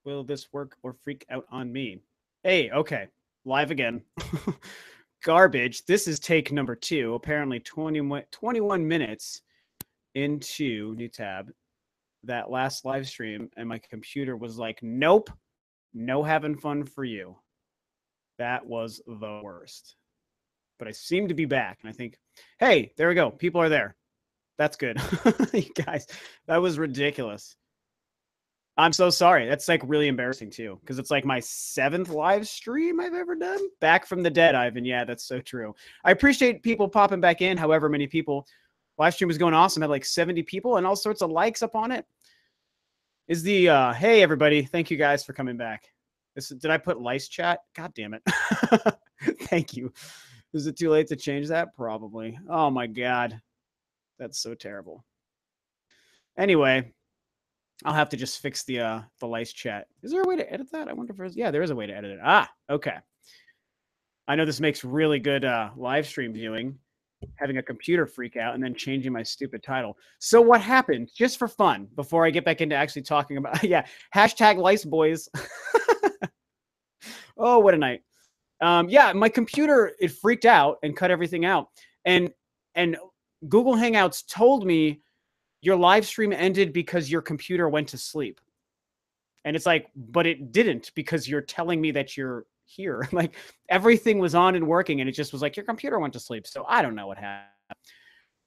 Will this work or freak out on me? Hey, okay. Live again. Garbage. This is take number 2. Apparently 21 minutes into new tab. That last live stream, and my computer was like, nope, no having fun for you. That was the worst. But I seem to be back, and I think, hey, there we go. People are there. That's good. You guys, that was ridiculous. I'm so sorry. That's like really embarrassing too, because it's like my 7th live stream I've ever done. Back from the dead, Ivan. Yeah, that's so true. I appreciate people popping back in, however many people. Live stream was going awesome. Had like 70 people and all sorts of likes up on it. Is the, hey, everybody. Thank you guys for coming back. Did I put lice chat? God damn it. Thank you. Is it too late to change that? Probably. Oh my God. That's so terrible. Anyway, I'll have to just fix the lice chat. Is there a way to edit that? I wonder if there's, yeah, there is a way to edit it. Ah, okay. I know this makes really good live stream viewing, having a computer freak out and then changing my stupid title. So what happened, just for fun, before I get back into actually talking about, yeah, hashtag lice boys. Oh, what a night. Yeah, my computer, it freaked out and cut everything out. And Google Hangouts told me your live stream ended because your computer went to sleep. And it's like, but it didn't, because you're telling me that you're here. Like everything was on and working, and it just was like your computer went to sleep. So I don't know what happened.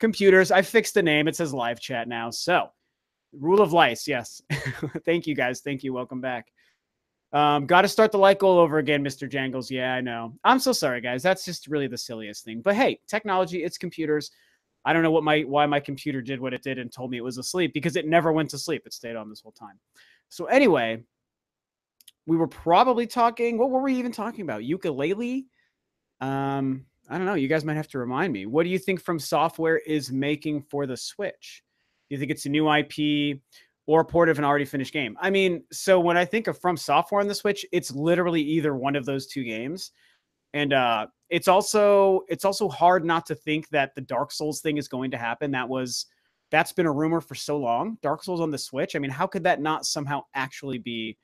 Computers, I fixed the name. It says live chat now. So rule of lice, yes. Thank you guys. Thank you. Welcome back. Got to start the like goal over again, Mr. Jangles. Yeah, I know. I'm so sorry, guys. That's just really the silliest thing. But hey, technology, it's computers. I don't know why my computer did what it did and told me it was asleep, because it never went to sleep. It stayed on this whole time. So anyway, we were probably talking. What were we even talking about? Yooka-Laylee? I don't know. You guys might have to remind me. What do you think From Software is making for the Switch? Do you think it's a new IP or a port of an already finished game? I mean, so when I think of From Software on the Switch, it's literally either one of those two games. And it's also hard not to think that the Dark Souls thing is going to happen. That's been a rumor for so long. Dark Souls on the Switch. I mean, how could that not somehow actually be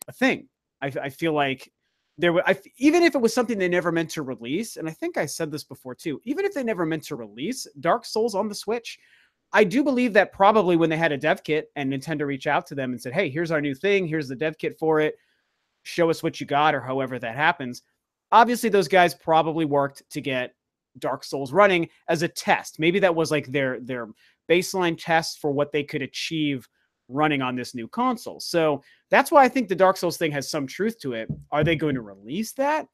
a thing? I feel like even if it was something they never meant to release, and I think I said this before too, even if they never meant to release Dark Souls on the Switch, I do believe that probably when they had a dev kit and Nintendo reached out to them and said, hey, here's our new thing, here's the dev kit for it, show us what you got, or however that happens. Obviously, those guys probably worked to get Dark Souls running as a test. Maybe that was like their baseline test for what they could achieve running on this new console. So that's why I think the Dark Souls thing has some truth to it. Are they going to release that?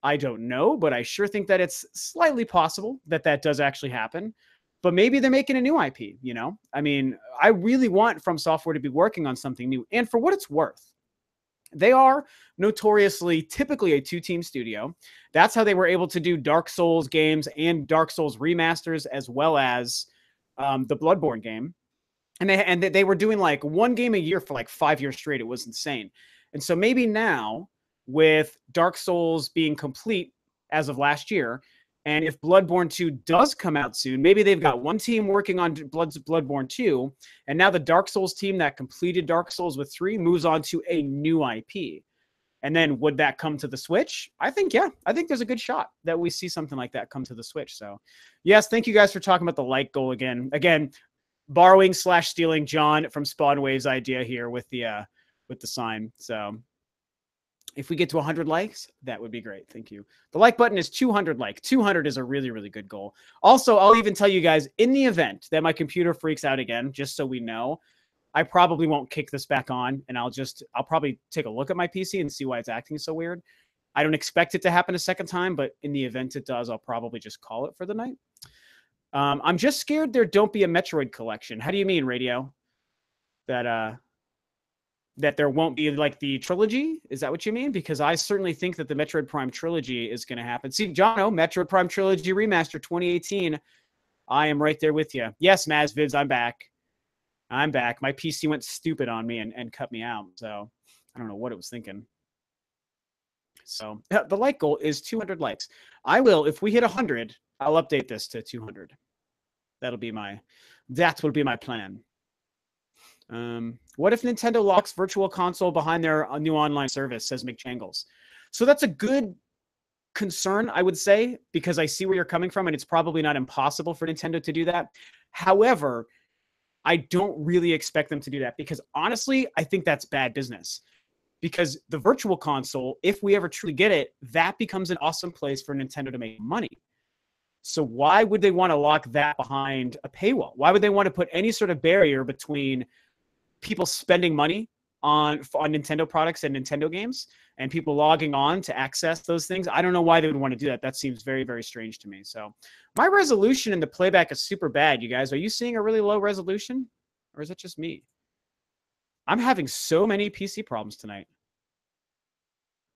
I don't know, but I sure think that it's slightly possible that that does actually happen. But maybe they're making a new IP, you know? I mean, I really want From Software to be working on something new. And for what it's worth, they are notoriously typically a 2-team studio. That's how they were able to do Dark Souls games and Dark Souls remasters, as well as the Bloodborne game. And they were doing like one game a year for like 5 years straight. It was insane. And so maybe now, with Dark Souls being complete as of last year, and if Bloodborne 2 does come out soon, maybe they've got one team working on Bloodborne 2, and now the Dark Souls team that completed Dark Souls with 3 moves on to a new IP. And then would that come to the Switch? I think, yeah. I think there's a good shot that we see something like that come to the Switch. So, yes, thank you guys for talking about the like goal again. Again, borrowing/stealing John from Spawnwave's idea here with the sign. So if we get to 100 likes, that would be great. Thank you. The like button is 200 like. 200 is a really, really good goal. Also, I'll even tell you guys, in the event that my computer freaks out again, just so we know, I probably won't kick this back on, and I'll probably take a look at my PC and see why it's acting so weird. I don't expect it to happen a second time, but in the event it does, I'll probably just call it for the night. I'm just scared there don't be a Metroid collection. How do you mean, Radio? That there won't be like the trilogy? Is that what you mean? Because I certainly think that the Metroid Prime trilogy is going to happen. See, Jono, Metroid Prime Trilogy Remaster 2018. I am right there with you. Yes, Mazvids, I'm back. I'm back. My PC went stupid on me and cut me out. So I don't know what it was thinking. So the like goal is 200 likes. I will, if we hit 100, I'll update this to 200. That would be my plan. What if Nintendo locks Virtual Console behind their new online service, says McChangles. So that's a good concern, I would say, because I see where you're coming from, and it's probably not impossible for Nintendo to do that. However, I don't really expect them to do that because honestly, I think that's bad business. Because the Virtual Console, if we ever truly get it, that becomes an awesome place for Nintendo to make money. So why would they want to lock that behind a paywall? Why would they want to put any sort of barrier between people spending money on Nintendo products and Nintendo games and people logging on to access those things? I don't know why they would want to do that. That seems very, very strange to me. So my resolution in the playback is super bad, you guys. Are you seeing a really low resolution? Or is it just me? I'm having so many PC problems tonight.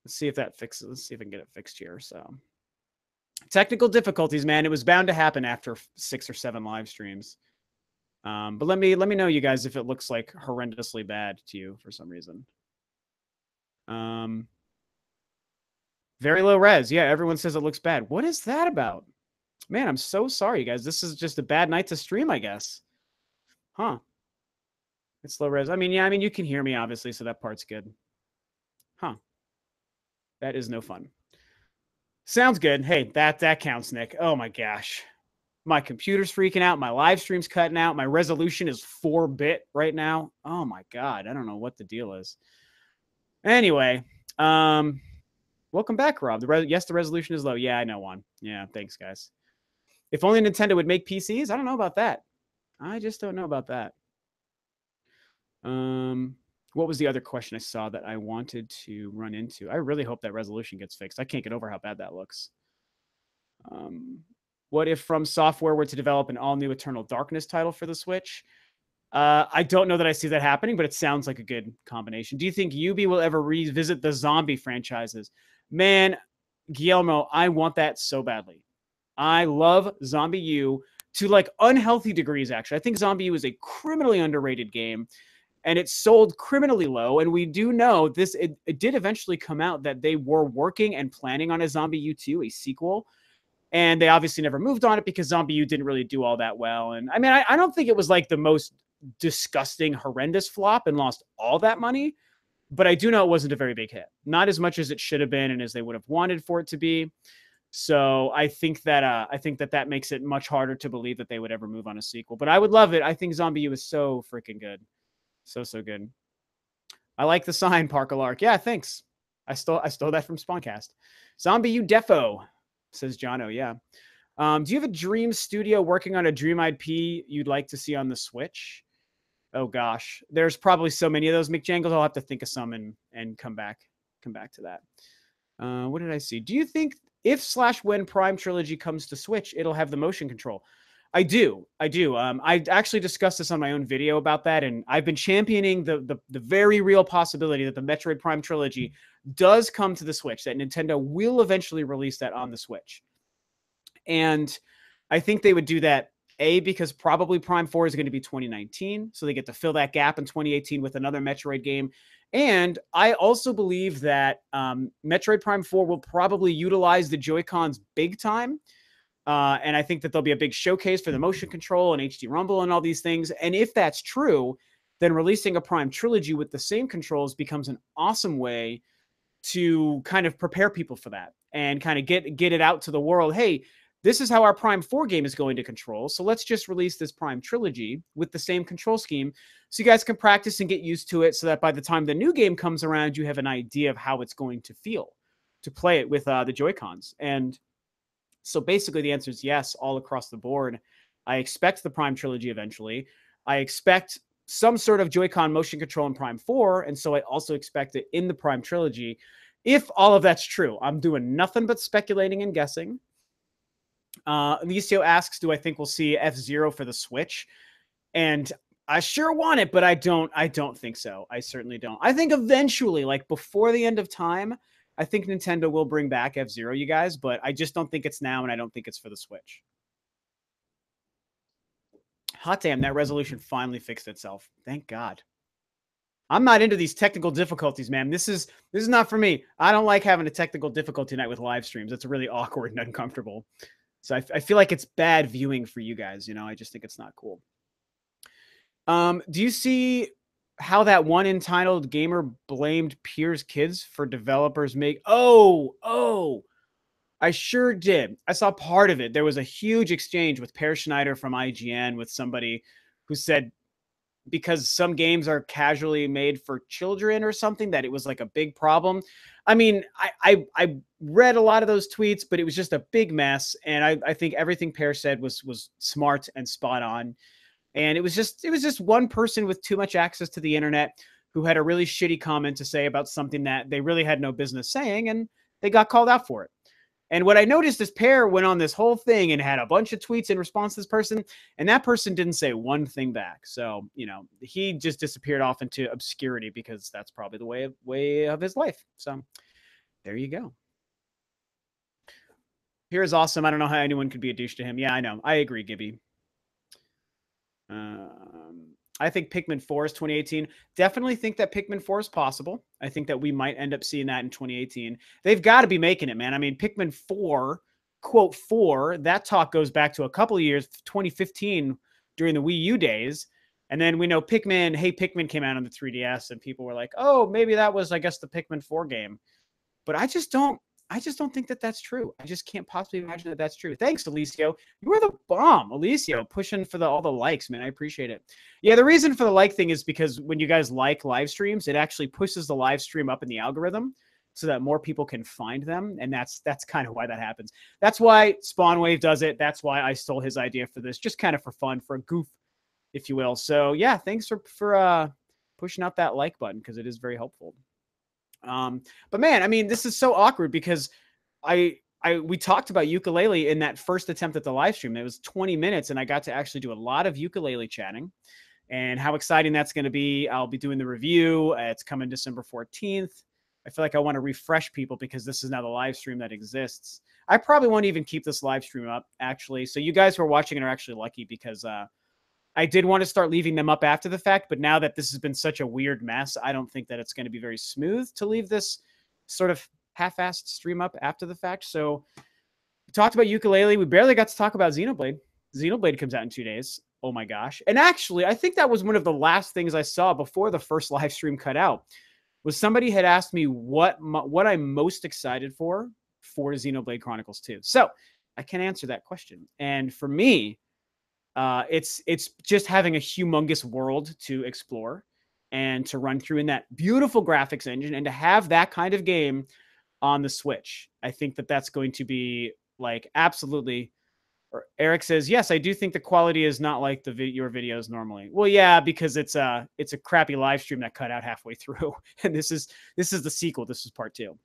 Let's see if that fixes. Let's see if I can get it fixed here. So technical difficulties, man. It was bound to happen after 6 or 7 live streams. But let me know, you guys, if it looks like horrendously bad to you for some reason. Very low res. Yeah, everyone says it looks bad. What is that about? Man, I'm so sorry, you guys. This is just a bad night to stream, I guess. Huh. It's low res. I mean, yeah, I mean, you can hear me, obviously, so that part's good. Huh. That is no fun. Sounds good. Hey, that counts, Nick. Oh, my gosh. My computer's freaking out. My live stream's cutting out. My resolution is 4-bit right now. Oh, my God. I don't know what the deal is. Anyway, welcome back, Rob. Yes, the resolution is low. Yeah, I know, Juan. Yeah, thanks, guys. If only Nintendo would make PCs. I don't know about that. I just don't know about that. What was the other question I saw that I wanted to run into? I really hope that resolution gets fixed. I can't get over how bad that looks. What if From Software were to develop an all-new Eternal Darkness title for the Switch? I don't know that I see that happening, but it sounds like a good combination. Do you think Ubi will ever revisit the zombie franchises? Man, Guillermo, I want that so badly. I love Zombie U to like unhealthy degrees, actually. I think Zombie U is a criminally underrated game, and it sold criminally low. And we do know this, it did eventually come out that they were working and planning on a Zombie U2, a sequel. And they obviously never moved on it because Zombie U didn't really do all that well. And I mean, I don't think it was like the most disgusting, horrendous flop and lost all that money, but I do know it wasn't a very big hit. Not as much as it should have been and as they would have wanted for it to be. So I think that that makes it much harder to believe that they would ever move on a sequel. But I would love it. I think Zombie U is so freaking good. So good. I like the sign, Parker Lark. Yeah, thanks. I stole that from Spawncast. Zombie U Defo, says Jono. Yeah. Do you have a dream studio working on a dream IP you'd like to see on the Switch? Oh gosh, there's probably so many of those, McJangles. I'll have to think of some and come back to that. What did I see? Do you think if/when Prime Trilogy comes to Switch, it'll have the motion control? I do. I actually discussed this on my own video about that, and I've been championing the very real possibility that the Metroid Prime Trilogy does come to the Switch, that Nintendo will eventually release that on the Switch. And I think they would do that, A, because probably Prime 4 is going to be 2019, so they get to fill that gap in 2018 with another Metroid game. And I also believe that Metroid Prime 4 will probably utilize the Joy-Cons big time. And I think that there'll be a big showcase for the motion control and HD Rumble and all these things. And if that's true, then releasing a Prime Trilogy with the same controls becomes an awesome way to kind of prepare people for that and kind of get it out to the world. Hey, this is how our Prime 4 game is going to control. So let's just release this Prime Trilogy with the same control scheme so you guys can practice and get used to it so that by the time the new game comes around, you have an idea of how it's going to feel to play it with the Joy-Cons. And so basically the answer is yes, all across the board. I expect the Prime Trilogy eventually. I expect some sort of Joy-Con motion control in Prime 4, and so I also expect it in the Prime Trilogy. If all of that's true, I'm doing nothing but speculating and guessing. Licio asks, do I think we'll see F-Zero for the Switch? And I sure want it, but I don't think so. I certainly don't. I think eventually, like before the end of time, I think Nintendo will bring back F-Zero, you guys, but I just don't think it's now, and I don't think it's for the Switch. Hot damn, that resolution finally fixed itself. Thank God. I'm not into these technical difficulties, man. This is not for me. I don't like having a technical difficulty night with live streams. It's really awkward and uncomfortable. So I feel like it's bad viewing for you guys. You know, I just think it's not cool. Do you see how that one entitled gamer blamed peers' kids for developers make. Oh, I sure did. I saw part of it. There was a huge exchange with Per Schneider from IGN with somebody who said because some games are casually made for children or something that it was like a big problem. I mean, I read a lot of those tweets, but it was just a big mess. And I think everything Per said was smart and spot on. And it was just one person with too much access to the internet who had a really shitty comment to say about something that they really had no business saying, and they got called out for it. And what I noticed is Per went on this whole thing and had a bunch of tweets in response to this person, and that person didn't say one thing back. So, you know, he just disappeared off into obscurity because that's probably the way of his life. So there you go. Here is awesome. I don't know how anyone could be a douche to him. Yeah, I know. I agree, Gibby. I think Pikmin 4 is 2018. Definitely think that Pikmin 4 is possible. I think that we might end up seeing that in 2018. They've got to be making it, man. I mean, Pikmin 4, quote 4, that talk goes back to a couple of years, 2015, during the Wii U days. And then we know Pikmin, Hey Pikmin came out on the 3DS, and people were like, oh, maybe that was, I guess, the Pikmin 4 game. But I just don't think that that's true. I just can't possibly imagine that that's true. Thanks, Alicio. You are the bomb, Alicio, pushing for all the likes, man. I appreciate it. Yeah, the reason for the like thing is because when you guys like live streams, it actually pushes the live stream up in the algorithm so that more people can find them, and that's kind of why that happens. That's why Spawnwave does it. That's why I stole his idea for this, just kind of for fun, for a goof, if you will. So yeah, thanks for pushing out that like button because it is very helpful. But man, I mean, this is so awkward because we talked about Yooka-Laylee in that first attempt at the live stream. It was 20 minutes, and I got to actually do a lot of Yooka-Laylee chatting, and how exciting that's going to be. I'll be doing the review. It's coming December 14th. I feel like I want to refresh people because this is now the live stream that exists. I probably won't even keep this live stream up, actually. So you guys who are watching it are actually lucky because I did want to start leaving them up after the fact, but now that this has been such a weird mess, I don't think that it's going to be very smooth to leave this sort of half-assed stream up after the fact. So we talked about Yooka-Laylee. We barely got to talk about Xenoblade. Xenoblade comes out in 2 days. Oh my gosh. And actually, I think that was one of the last things I saw before the first live stream cut out, was somebody had asked me what I'm most excited for Xenoblade Chronicles 2. So I can answer that question. And for me, it's just having a humongous world to explore and to run through in that beautiful graphics engine, and to have that kind of game on the Switch. I think that that's going to be like absolutely. Eric says, yes, I do think the quality is not like your videos normally. Well, yeah, because it's a crappy live stream that cut out halfway through. And this is the sequel. This is part 2.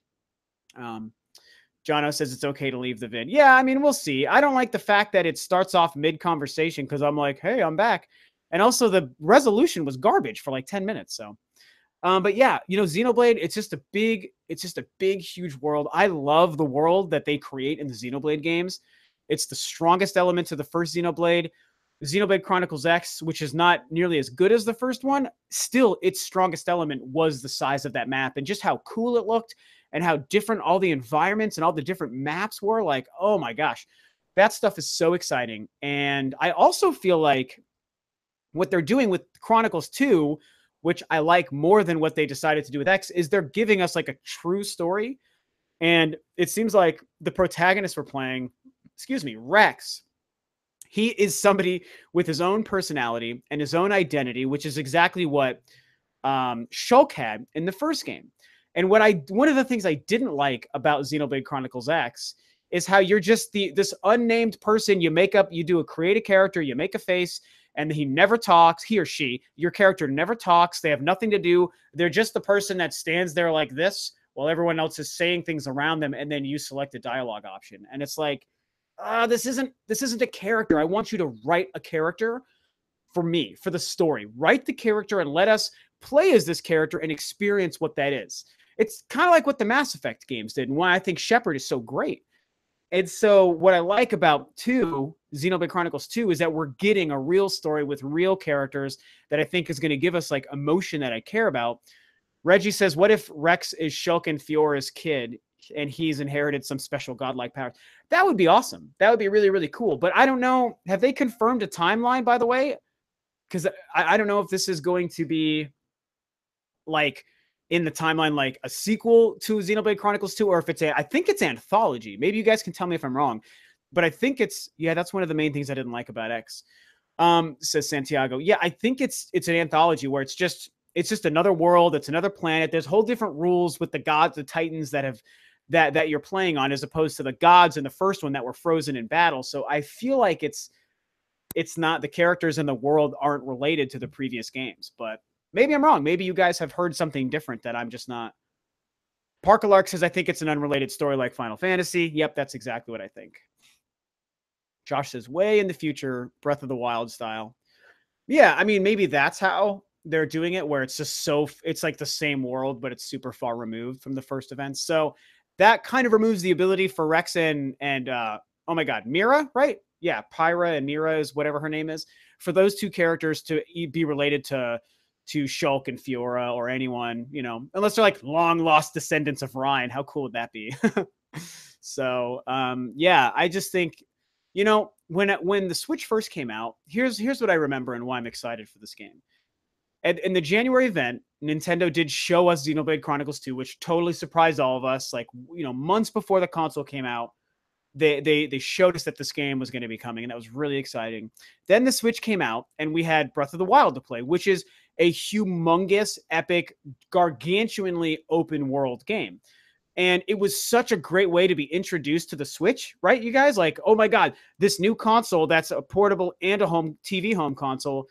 Jono says it's okay to leave the vid. Yeah, I mean, we'll see. I don't like the fact that it starts off mid-conversation because I'm like, hey, I'm back. And also the resolution was garbage for like 10 minutes. So, but yeah, you know, Xenoblade, it's just a big, huge world. I love the world that they create in the Xenoblade games. It's the strongest element to the first Xenoblade. Xenoblade Chronicles X, which is not nearly as good as the first one, still its strongest element was the size of that map and just how cool it looked and how different all the environments and all the different maps were. Like, oh my gosh, that stuff is so exciting. And I also feel like what they're doing with Chronicles 2, which I like more than what they decided to do with X, is they're giving us like a true story. And it seems like the protagonist we're playing, Rex, he is somebody with his own personality and his own identity, which is exactly what Shulk had in the first game. And one of the things I didn't like about Xenoblade Chronicles X is how you're just this unnamed person. You create a character, you make a face, and he never talks, he or she, your character never talks. They have nothing to do. They're just the person that stands there like this while everyone else is saying things around them, and then you select a dialogue option. And it's like, this isn't a character. I want you to write a character for me, for the story. Write the character and let us play as this character and experience what that is. It's kind of like what the Mass Effect games did, and why I think Shepard is so great. And so what I like about Xenoblade Chronicles 2 is that we're getting a real story with real characters that I think is going to give us like emotion that I care about. Reggie says, what if Rex is Shulk and Fiora's kid and he's inherited some special godlike power? That would be awesome. That would be really, really cool. But I don't know. Have they confirmed a timeline, by the way? Because I don't know if this is going to be like in the timeline, like a sequel to Xenoblade Chronicles 2, or if it's I think it's anthology. Maybe you guys can tell me if I'm wrong, but I think it's, yeah, that's one of the main things I didn't like about X. Says Santiago. Yeah, I think it's an anthology where it's just another world, it's another planet. There's whole different rules with the gods, the titans that have that you're playing on, as opposed to the gods in the first one that were frozen in battle. So I feel like it's not, the characters in the world aren't related to the previous games, but maybe I'm wrong. Maybe you guys have heard something different that I'm just not. Parkalark says, I think it's an unrelated story like Final Fantasy. Yep, that's exactly what I think. Josh says, way in the future, Breath of the Wild style. Yeah, I mean, maybe that's how they're doing it, where it's just it's like the same world, but it's super far removed from the first event. So that kind of removes the ability for Rex and oh my God, Mira, right? Yeah, Pyra and Mira is whatever her name is. For those two characters to be related to Shulk and Fiora or anyone, you know, unless they're like long lost descendants of Ryan. How cool would that be? So yeah, I just think, you know, when the Switch first came out, here's what I remember and why I'm excited for this game. In the January event, Nintendo did show us Xenoblade Chronicles 2, which totally surprised all of us. Like, you know, months before the console came out, they showed us that this game was going to be coming, and that was really exciting. Then the Switch came out, and we had Breath of the Wild to play, which is a humongous, epic, gargantuanly open world game. And it was such a great way to be introduced to the Switch, right, you guys? Like, oh my God, this new console that's a portable and a home TV home console.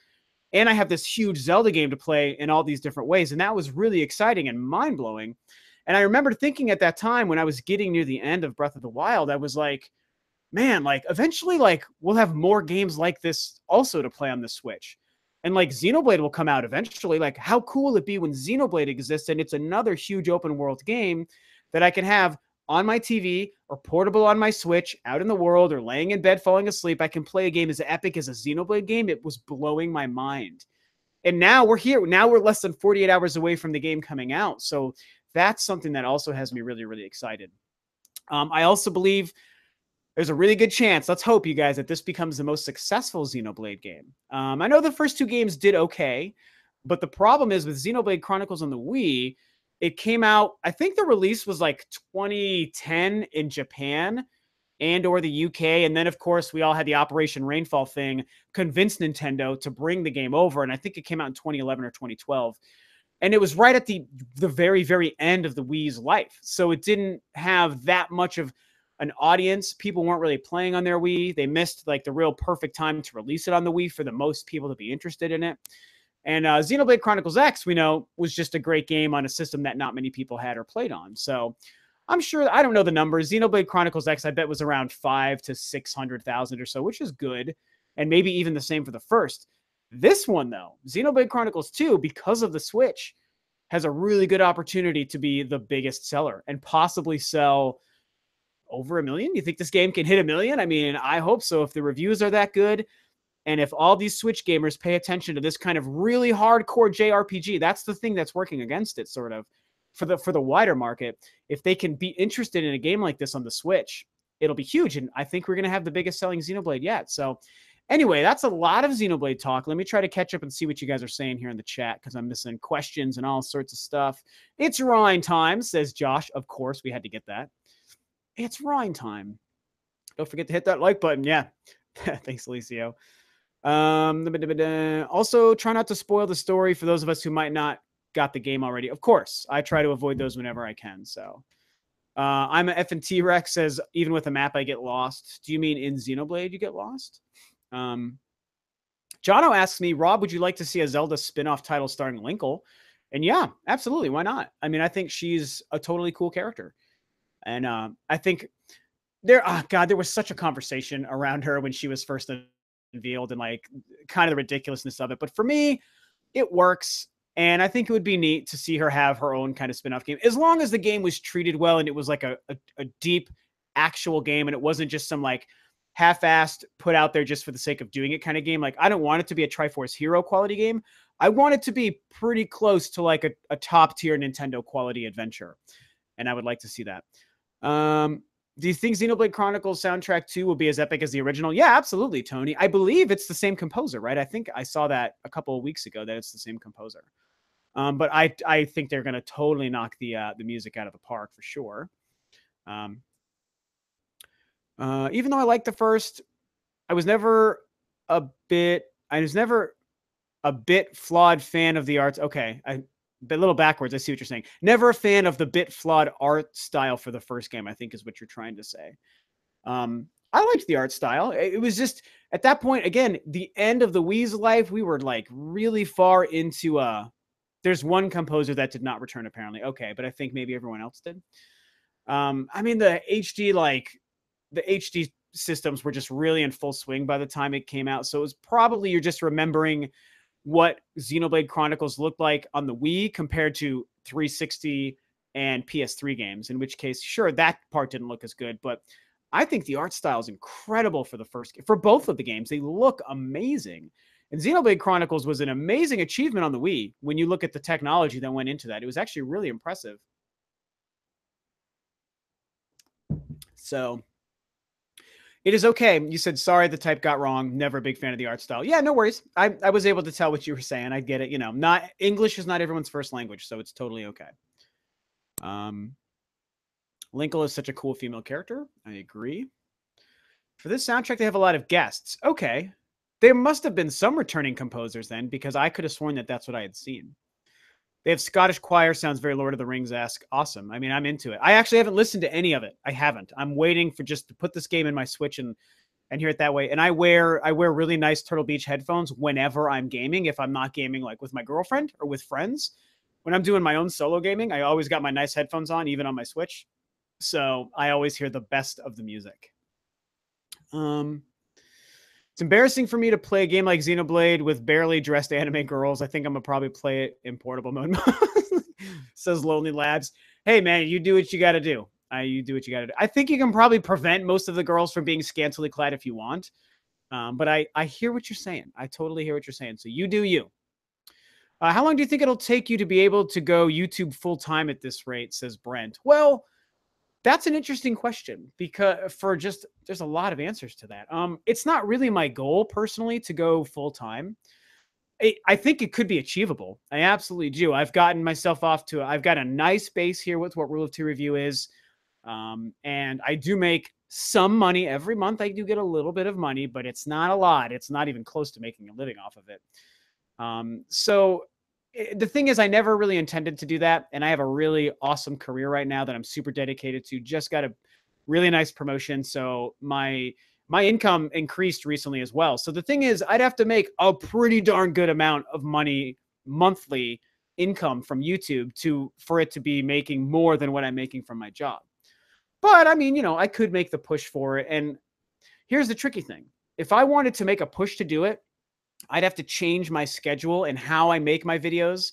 And I have this huge Zelda game to play in all these different ways. And that was really exciting and mind-blowing. And I remember thinking at that time when I was getting near the end of Breath of the Wild, I was like, man, like eventually, like we'll have more games like this also to play on the Switch. And like Xenoblade will come out eventually. Like, how cool will it be when Xenoblade exists and it's another huge open world game that I can have on my TV or portable on my Switch out in the world or laying in bed falling asleep. I can play a game as epic as a Xenoblade game. It was blowing my mind. And now we're here. Now we're less than 48 hours away from the game coming out. So that's something that also has me really, really excited. I also believe there's a really good chance, let's hope, you guys, that this becomes the most successful Xenoblade game. I know the first two games did okay, but the problem is with Xenoblade Chronicles on the Wii, it came out, I think the release was like 2010 in Japan and or the UK. And then, of course, we all had the Operation Rainfall thing, convinced Nintendo to bring the game over. And I think it came out in 2011 or 2012. And it was right at the very, very end of the Wii's life. So it didn't have that much of an audience. People weren't really playing on their Wii. They missed like the real perfect time to release it on the Wii for the most people to be interested in it. And Xenoblade Chronicles X, we know, was just a great game on a system that not many people had or played on. So I'm sure, I don't know the numbers. Xenoblade Chronicles X, I bet, was around 500,000 to 600,000 or so, which is good. And maybe even the same for the first. This one, though, Xenoblade Chronicles 2, because of the Switch, has a really good opportunity to be the biggest seller and possibly sell over 1 million. You think this game can hit 1 million? I mean, I hope so. If the reviews are that good, and if all these Switch gamers pay attention to this kind of really hardcore JRPG, that's the thing that's working against it, sort of, for the wider market. If they can be interested in a game like this on the Switch, it'll be huge. And I think we're going to have the biggest selling Xenoblade yet. So anyway, that's a lot of Xenoblade talk. Let me try to catch up and see what you guys are saying here in the chat, because I'm missing questions and all sorts of stuff. It's Rhine time, says Josh. Of course, we had to get that. It's Rhine time. Don't forget to hit that like button. Yeah. Thanks, Alicio. Also, try not to spoil the story for those of us who might not got the game already. Of course, I try to avoid those whenever I can. So I'm a F&T Rex says, even with a map, I get lost. Do you mean in Xenoblade you get lost? Jono asks me, Rob, would you like to see a Zelda spin-off title starring Linkle? And yeah, absolutely. Why not? I mean, I think she's a totally cool character. And I think there was such a conversation around her when she was first revealed and like kind of the ridiculousness of it. But for me, it works. And I think it would be neat to see her have her own kind of spin-off game, as long as the game was treated well and it was like a deep actual game and it wasn't just some like half-assed put out there just for the sake of doing it kind of game. Like, I don't want it to be a Triforce Hero quality game. I want it to be pretty close to like a top tier Nintendo quality adventure. And I would like to see that. Do you think Xenoblade Chronicles Soundtrack 2 will be as epic as the original? Yeah, absolutely, Tony. I believe it's the same composer, right? I think I saw that a couple of weeks ago that it's the same composer. But I think they're going to totally knock the music out of the park for sure. Um, even though I like the first, I was never a bit. I was never a bit flawed fan of the arts. Okay, a little backwards. I see what you're saying. Never a fan of the bit flawed art style for the first game, I think is what you're trying to say. I liked the art style. It was just at that point, again, the end of the Wii's life, we were like really far into there's one composer that did not return apparently. Okay, but I think maybe everyone else did. I mean the HD systems were just really in full swing by the time it came out. So it was probably you're just remembering what Xenoblade Chronicles looked like on the Wii compared to 360 and PS3 games, in which case, sure, that part didn't look as good, but I think the art style is incredible for both of the games. They look amazing. And Xenoblade Chronicles was an amazing achievement on the Wii when you look at the technology that went into that. It was actually really impressive. So it is okay. You said, sorry, the type got wrong. Never a big fan of the art style. Yeah, no worries. I was able to tell what you were saying. I get it. Not English is not everyone's first language, so it's totally okay. Linkle is such a cool female character. I agree. For this soundtrack, they have a lot of guests. Okay. There must have been some returning composers then, because I could have sworn that that's what I had seen. They have Scottish choir, sounds very Lord of the Rings-esque. Awesome. I mean, I'm into it. I actually haven't listened to any of it. I haven't. I'm waiting for just to put this game in my Switch and hear it that way. And I wear really nice Turtle Beach headphones whenever I'm gaming. If I'm not gaming like with my girlfriend or with friends, when I'm doing my own solo gaming, I always got my nice headphones on, even on my Switch. So I always hear the best of the music. It's embarrassing for me to play a game like Xenoblade with barely dressed anime girls. I think I'm gonna probably play it in portable mode. Says Lonely Labs. Hey man, you do what you got to do. You do what you got to do. I think you can probably prevent most of the girls from being scantily clad if you want. But I hear what you're saying. I totally hear what you're saying. So you do you. How long do you think it'll take you to be able to go YouTube full time at this rate? Says Brent. Well, that's an interesting question because there's a lot of answers to that. It's not really my goal personally to go full time. I think it could be achievable. I absolutely do. I've gotten myself I've got a nice base here with what Rule of Two Review is. And I do make some money every month. I do get a little bit of money, but it's not a lot. It's not even close to making a living off of it. So the thing is, I never really intended to do that. And I have a really awesome career right now that I'm super dedicated to. Just got a really nice promotion. So my income increased recently as well. So the thing is, I'd have to make a pretty darn good amount of money monthly income from YouTube for it to be making more than what I'm making from my job. But I mean, I could make the push for it. And here's the tricky thing. If I wanted to make a push to do it, I'd have to change my schedule and how I make my videos,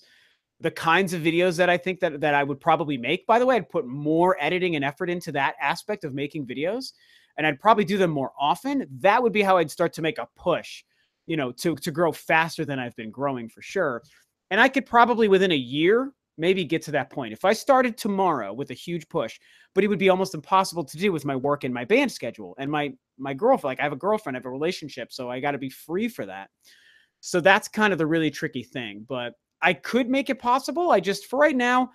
the kinds of videos that I think that I would probably make. By the way, I'd put more editing and effort into that aspect of making videos, and I'd probably do them more often. That would be how I'd start to make a push, to grow faster than I've been growing for sure. And I could probably within a year maybe get to that point. If I started tomorrow with a huge push, but it would be almost impossible to do with my work and my band schedule and my girlfriend. Like I have a girlfriend, I have a relationship, so I got to be free for that. So that's kind of the really tricky thing, but I could make it possible. For right now,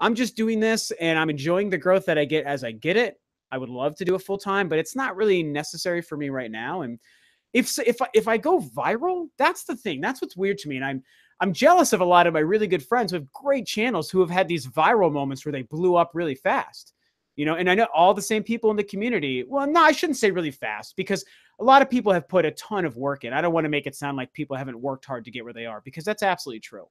I'm just doing this and I'm enjoying the growth that I get as I get it. I would love to do it full time, but it's not really necessary for me right now. And if I go viral, that's the thing. That's what's weird to me. And I'm jealous of a lot of my really good friends who have great channels who have had these viral moments where they blew up really fast. And I know all the same people in the community. Well, no, I shouldn't say really fast because a lot of people have put a ton of work in. I don't want to make it sound like people haven't worked hard to get where they are because that's absolutely true.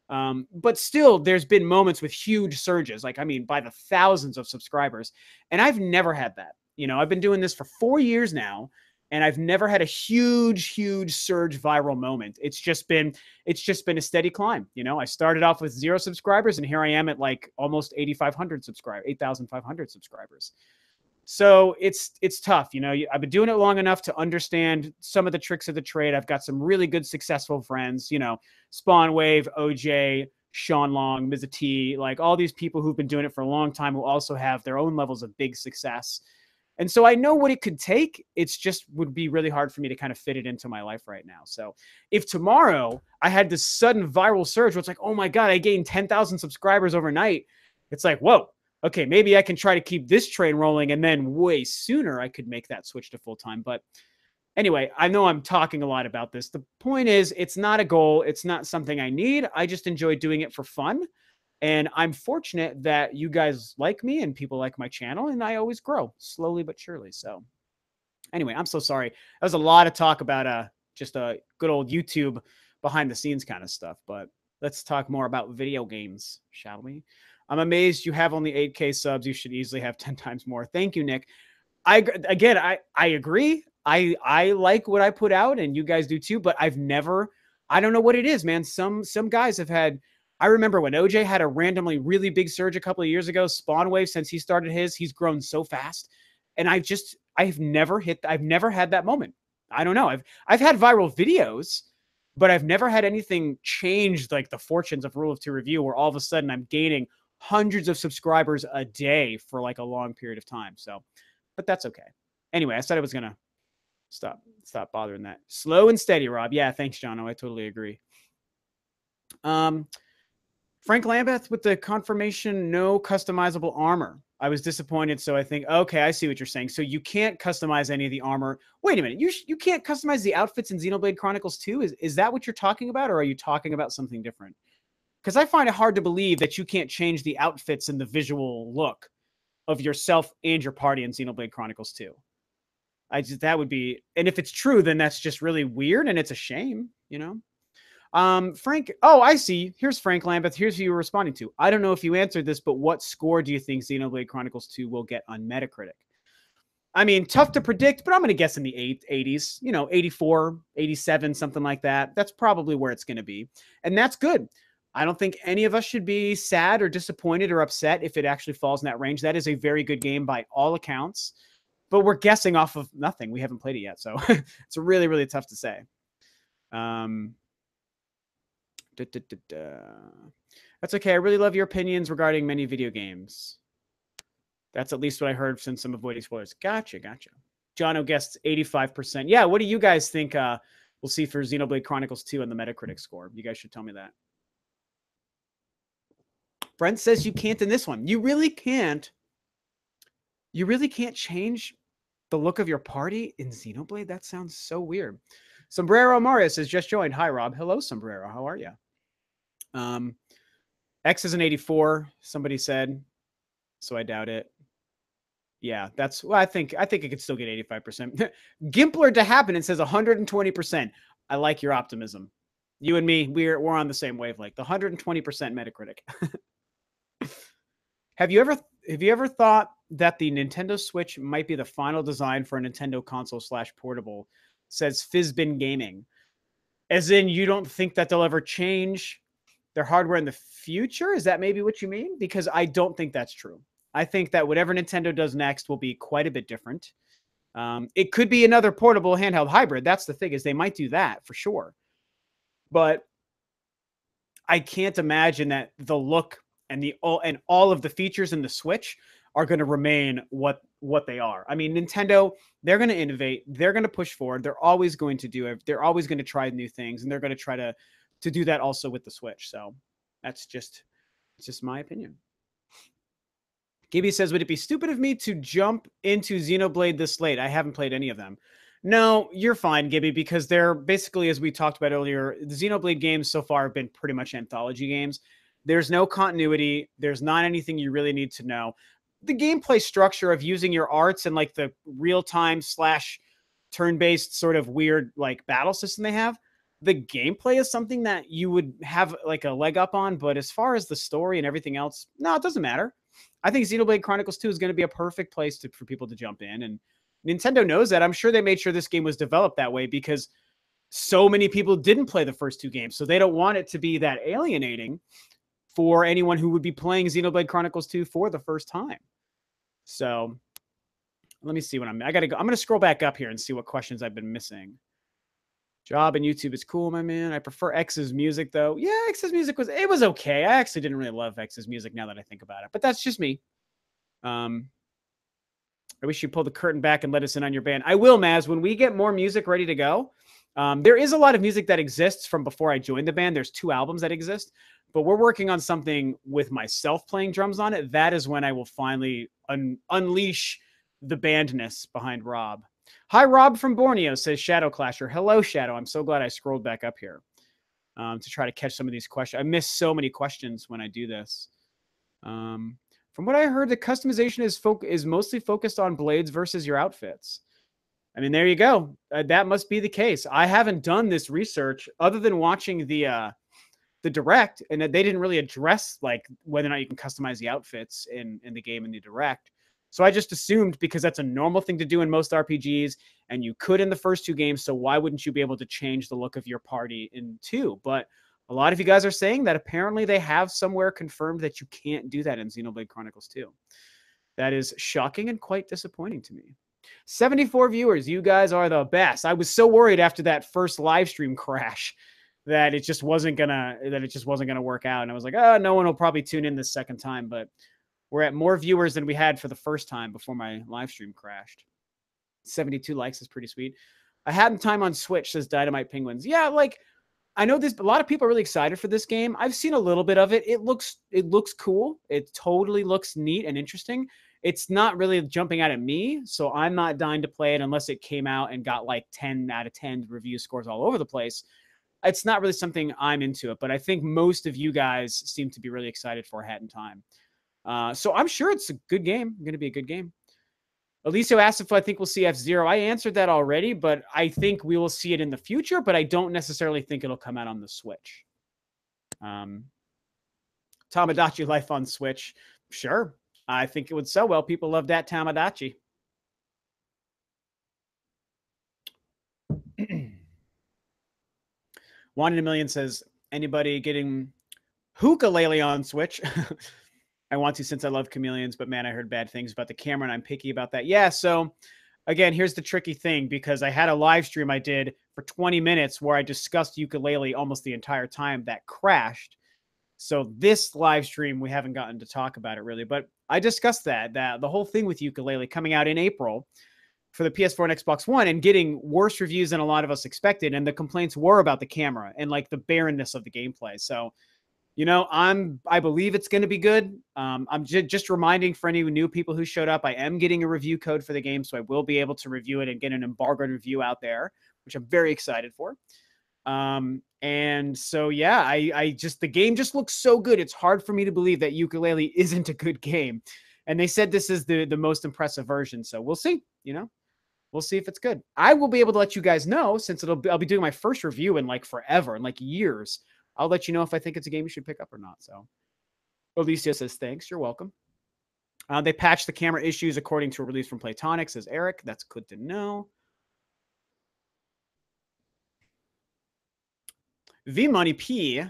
But still, there's been moments with huge surges, by the thousands of subscribers. And I've never had that. I've been doing this for 4 years now, and I've never had a huge surge viral moment. It's just been a steady climb. I started off with 0 subscribers, and here I am at like almost 8,500 subscribers. So it's tough. I've been doing it long enough to understand some of the tricks of the trade. I've got some really good, successful friends, Spawn Wave, OJ, Sean Long, Mr. T, like all these people who've been doing it for a long time who also have their own levels of big success. And so I know what it could take. It's just would be really hard for me to kind of fit it into my life right now. So if tomorrow I had this sudden viral surge where it's like, oh my God, I gained 10,000 subscribers overnight. It's like, whoa, okay, maybe I can try to keep this train rolling. And then way sooner I could make that switch to full time. But anyway, I know I'm talking a lot about this. The point is, it's not a goal. It's not something I need. I just enjoy doing it for fun. And I'm fortunate that you guys like me and people like my channel, and I always grow slowly but surely. So anyway, I'm so sorry. That was a lot of talk about just a good old YouTube behind the scenes kind of stuff. But let's talk more about video games, shall we? I'm amazed you have only 8K subs. You should easily have 10 times more. Thank you, Nick. I agree. I like what I put out, and you guys do too, but I don't know what it is, man. Some guys have had, I remember when OJ had a randomly really big surge a couple of years ago. Spawnwave, since he started he's grown so fast. And I've never had that moment. I don't know. I've had viral videos, but I've never had anything change like the fortunes of Rule of Two Review, where all of a sudden I'm gaining hundreds of subscribers a day for like a long period of time. So, but that's okay. Anyway, I said I was going to stop bothering that. Slow and steady, Rob. Yeah, thanks, Jono. I totally agree. Frank Lambeth with the confirmation, no customizable armor. I was disappointed, so I think, okay, I see what you're saying. So you can't customize any of the armor. Wait a minute, you can't customize the outfits in Xenoblade Chronicles 2? Is that what you're talking about, or are you talking about something different? Because I find it hard to believe that you can't change the outfits and the visual look of yourself and your party in Xenoblade Chronicles 2. That would be, and if it's true, then that's just really weird, and it's a shame, you know? Frank, oh, I see. Here's Frank Lambeth. Here's who you were responding to. I don't know if you answered this, but what score do you think Xenoblade Chronicles 2 will get on Metacritic? I mean, tough to predict, but I'm going to guess in the 80s, 84, 87, something like that. That's probably where it's going to be. And that's good. I don't think any of us should be sad or disappointed or upset if it actually falls in that range. That is a very good game by all accounts, but we're guessing off of nothing. We haven't played it yet, so it's really, really tough to say. That's okay. I really love your opinions regarding many video games. That's at least what I heard since I'm avoiding spoilers. Gotcha. Jono guessed 85%. Yeah, what do you guys think we'll see for Xenoblade Chronicles 2 on the Metacritic score? You guys should tell me that. Brent says you can't in this one. You really can't. You really can't change the look of your party in Xenoblade? That sounds so weird. Sombrero Marius has just joined. Hi, Rob. Hello, Sombrero. How are you? X is an 84, somebody said, so I doubt it. Yeah, that's, well, I think it could still get 85%. Gimpler to happen, it says 120%. I like your optimism. You and me, we're on the same wavelength. The 120% Metacritic. Have you ever thought that the Nintendo Switch might be the final design for a Nintendo console / portable? Says Fils-Aime Gaming. As in, you don't think that they'll ever change their hardware in the future? Is that maybe what you mean? Because I don't think that's true. I think that whatever Nintendo does next will be quite a bit different. It could be another portable handheld hybrid. That's the thing, is they might do that for sure. But I can't imagine that the look and all of the features in the Switch are going to remain what they are. I mean, Nintendo, they're going to innovate. They're going to push forward. They're always going to do it. They're always going to try new things, and they're going to try to do that also with the Switch. So it's just my opinion. Gibby says, would it be stupid of me to jump into Xenoblade this late? I haven't played any of them. No, you're fine, Gibby, because they're basically, as we talked about earlier, the Xenoblade games so far have been pretty much anthology games. There's no continuity. There's not anything you really need to know. The gameplay structure of using your arts and like the real-time / turn-based sort of weird like battle system they have, the gameplay is something that you would have like a leg up on. But as far as the story and everything else, no, it doesn't matter. I think Xenoblade Chronicles 2 is going to be a perfect place for people to jump in. And Nintendo knows that. I'm sure they made sure this game was developed that way because so many people didn't play the first 2 games. So they don't want it to be that alienating for anyone who would be playing Xenoblade Chronicles 2 for the first time. So let me see what I gotta go. I'm going to scroll back up here and see what questions I've been missing. Job and YouTube is cool, my man. I prefer X's music, though. Yeah, X's music was okay. I actually didn't really love X's music now that I think about it, but that's just me. I wish you pull the curtain back and let us in on your band. I will, Maz. When we get more music ready to go, there is a lot of music that exists from before I joined the band. There's 2 albums that exist, but we're working on something with myself playing drums on it. That is when I will finally unleash the bandness behind Rob. Hi, Rob from Borneo, says Shadow Clasher. Hello, Shadow. I'm so glad I scrolled back up here to try to catch some of these questions. I miss so many questions when I do this. From what I heard, the customization is mostly focused on blades versus your outfits. I mean, there you go. That must be the case. I haven't done this research other than watching the direct, and they didn't really address like whether or not you can customize the outfits in the game in the direct. So I just assumed because that's a normal thing to do in most RPGs, and you could in the first 2 games. So why wouldn't you be able to change the look of your party in 2? But a lot of you guys are saying that apparently they have somewhere confirmed that you can't do that in Xenoblade Chronicles 2. That is shocking and quite disappointing to me. 74 viewers. You guys are the best. I was so worried after that first live stream crash that it just wasn't gonna work out. And I was like, oh, no one will probably tune in this second time. But we're at more viewers than we had for the first time before my live stream crashed. 72 likes is pretty sweet. I had time on Switch, says Dynamite Penguins. Yeah, like I know a lot of people are really excited for this game. I've seen a little bit of it. It looks cool. It totally looks neat and interesting. It's not really jumping out at me, so I'm not dying to play it unless it came out and got like 10 out of 10 review scores all over the place. It's not really something I'm into it, but I think most of you guys seem to be really excited for Hat in Time. So I'm sure it's a good game. Going to be a good game. Alicio asked if I think we'll see F-Zero. I answered that already, but I think we will see it in the future, but I don't necessarily think it'll come out on the Switch. Tamagotchi Life on Switch. Sure. I think it would sell well. People love that Tamagotchi. One in a Million says, anybody getting Yooka-Laylee on Switch? I want to since I love chameleons, but man, I heard bad things about the camera and I'm picky about that. Yeah, so again, here's the tricky thing because I had a live stream I did for 20 minutes where I discussed Yooka-Laylee almost the entire time that crashed. So this live stream, we haven't gotten to talk about it really, but I discussed that the whole thing with Yooka-Laylee coming out in April for the PS4 and Xbox One and getting worse reviews than a lot of us expected. And the complaints were about the camera and like the barrenness of the gameplay. So, you know, I believe it's going to be good. I'm just reminding for any new people who showed up, I am getting a review code for the game, so I will be able to review it and get an embargoed review out there, which I'm very excited for. And so, yeah, the game just looks so good. It's hard for me to believe that Yooka-Laylee isn't a good game. And they said this is the most impressive version. So we'll see, you know, we'll see if it's good. I will be able to let you guys know since I'll be doing my first review in like forever, in like years. I'll let you know if I think it's a game you should pick up or not. So Alicia says, thanks. You're welcome. They patched the camera issues according to a release from Playtonic, says Eric. That's good to know. V-Money P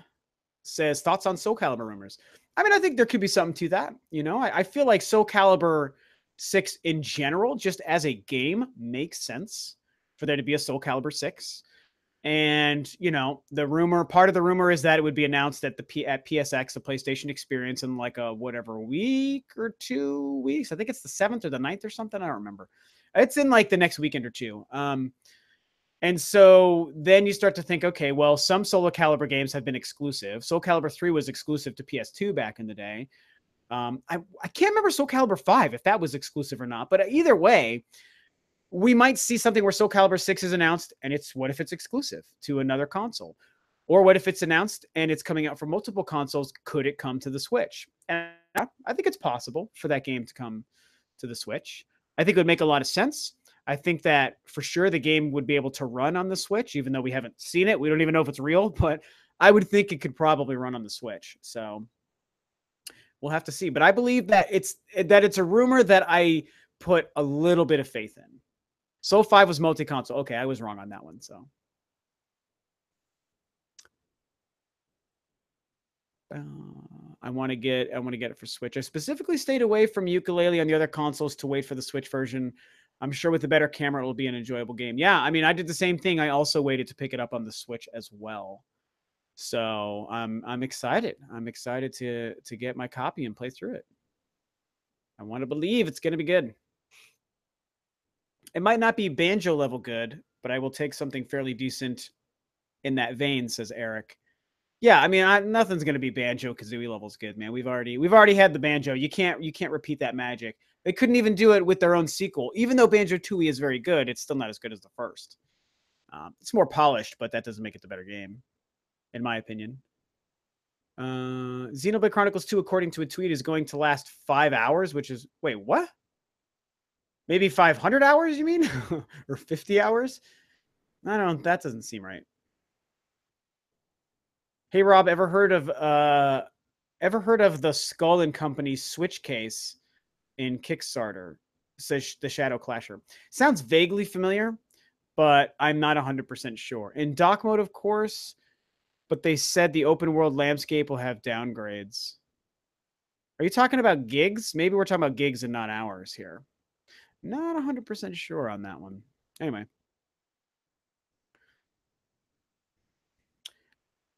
says, thoughts on Soul Calibur rumors? I mean, I think there could be something to that. You know, I feel like Soul Calibur 6 in general, just as a game, makes sense for there to be a Soul Calibur 6. And, you know, part of the rumor is that it would be announced at at PSX, the PlayStation Experience, in like a week or 2 weeks. I think it's the 7th or the 9th or something. I don't remember. It's in like the next weekend or 2. And so then you start to think, okay, well, some Soul Calibur games have been exclusive. Soul Calibur 3 was exclusive to PS2 back in the day. I can't remember Soul Calibur 5, if that was exclusive or not. But either way, we might see something where Soul Calibur 6 is announced, and what if it's exclusive to another console? Or what if it's announced and it's coming out for multiple consoles? Could it come to the Switch? And I think it's possible for that game to come to the Switch. I think it would make a lot of sense. I think that for sure the game would be able to run on the Switch, even though we haven't seen it. We don't even know if it's real, but I would think it could probably run on the Switch. So we'll have to see. But I believe that it's a rumor that I put a little bit of faith in. Soul 5 was multi-console. Okay, I was wrong on that one. So I want to get it for Switch. I specifically stayed away from Yooka-Laylee on the other consoles to wait for the Switch version. I'm sure with a better camera, it will be an enjoyable game. Yeah, I mean, I did the same thing. I also waited to pick it up on the Switch as well. So I'm excited. I'm excited to get my copy and play through it. I want to believe it's going to be good. It might not be Banjo level good, but I will take something fairly decent in that vein, says Eric. Yeah, I mean, nothing's gonna be Banjo Kazooie levels good, man. We've already had the Banjo. You can't repeat that magic. They couldn't even do it with their own sequel, even though Banjo Tooie is very good. It's still not as good as the first. It's more polished, but that doesn't make it the better game, in my opinion. Xenoblade Chronicles 2, according to a tweet, is going to last 5 hours, which is wait, what? Maybe 500 hours, you mean? Or 50 hours? I don't know. That doesn't seem right. Hey Rob, ever heard of the Skull and Company Switch case in Kickstarter? Says the Shadow Clasher. Sounds vaguely familiar, but I'm not 100% sure. In dock mode, of course, but they said the open world landscape will have downgrades. Are you talking about gigs? Maybe we're talking about gigs and not hours here. Not 100% sure on that one. Anyway.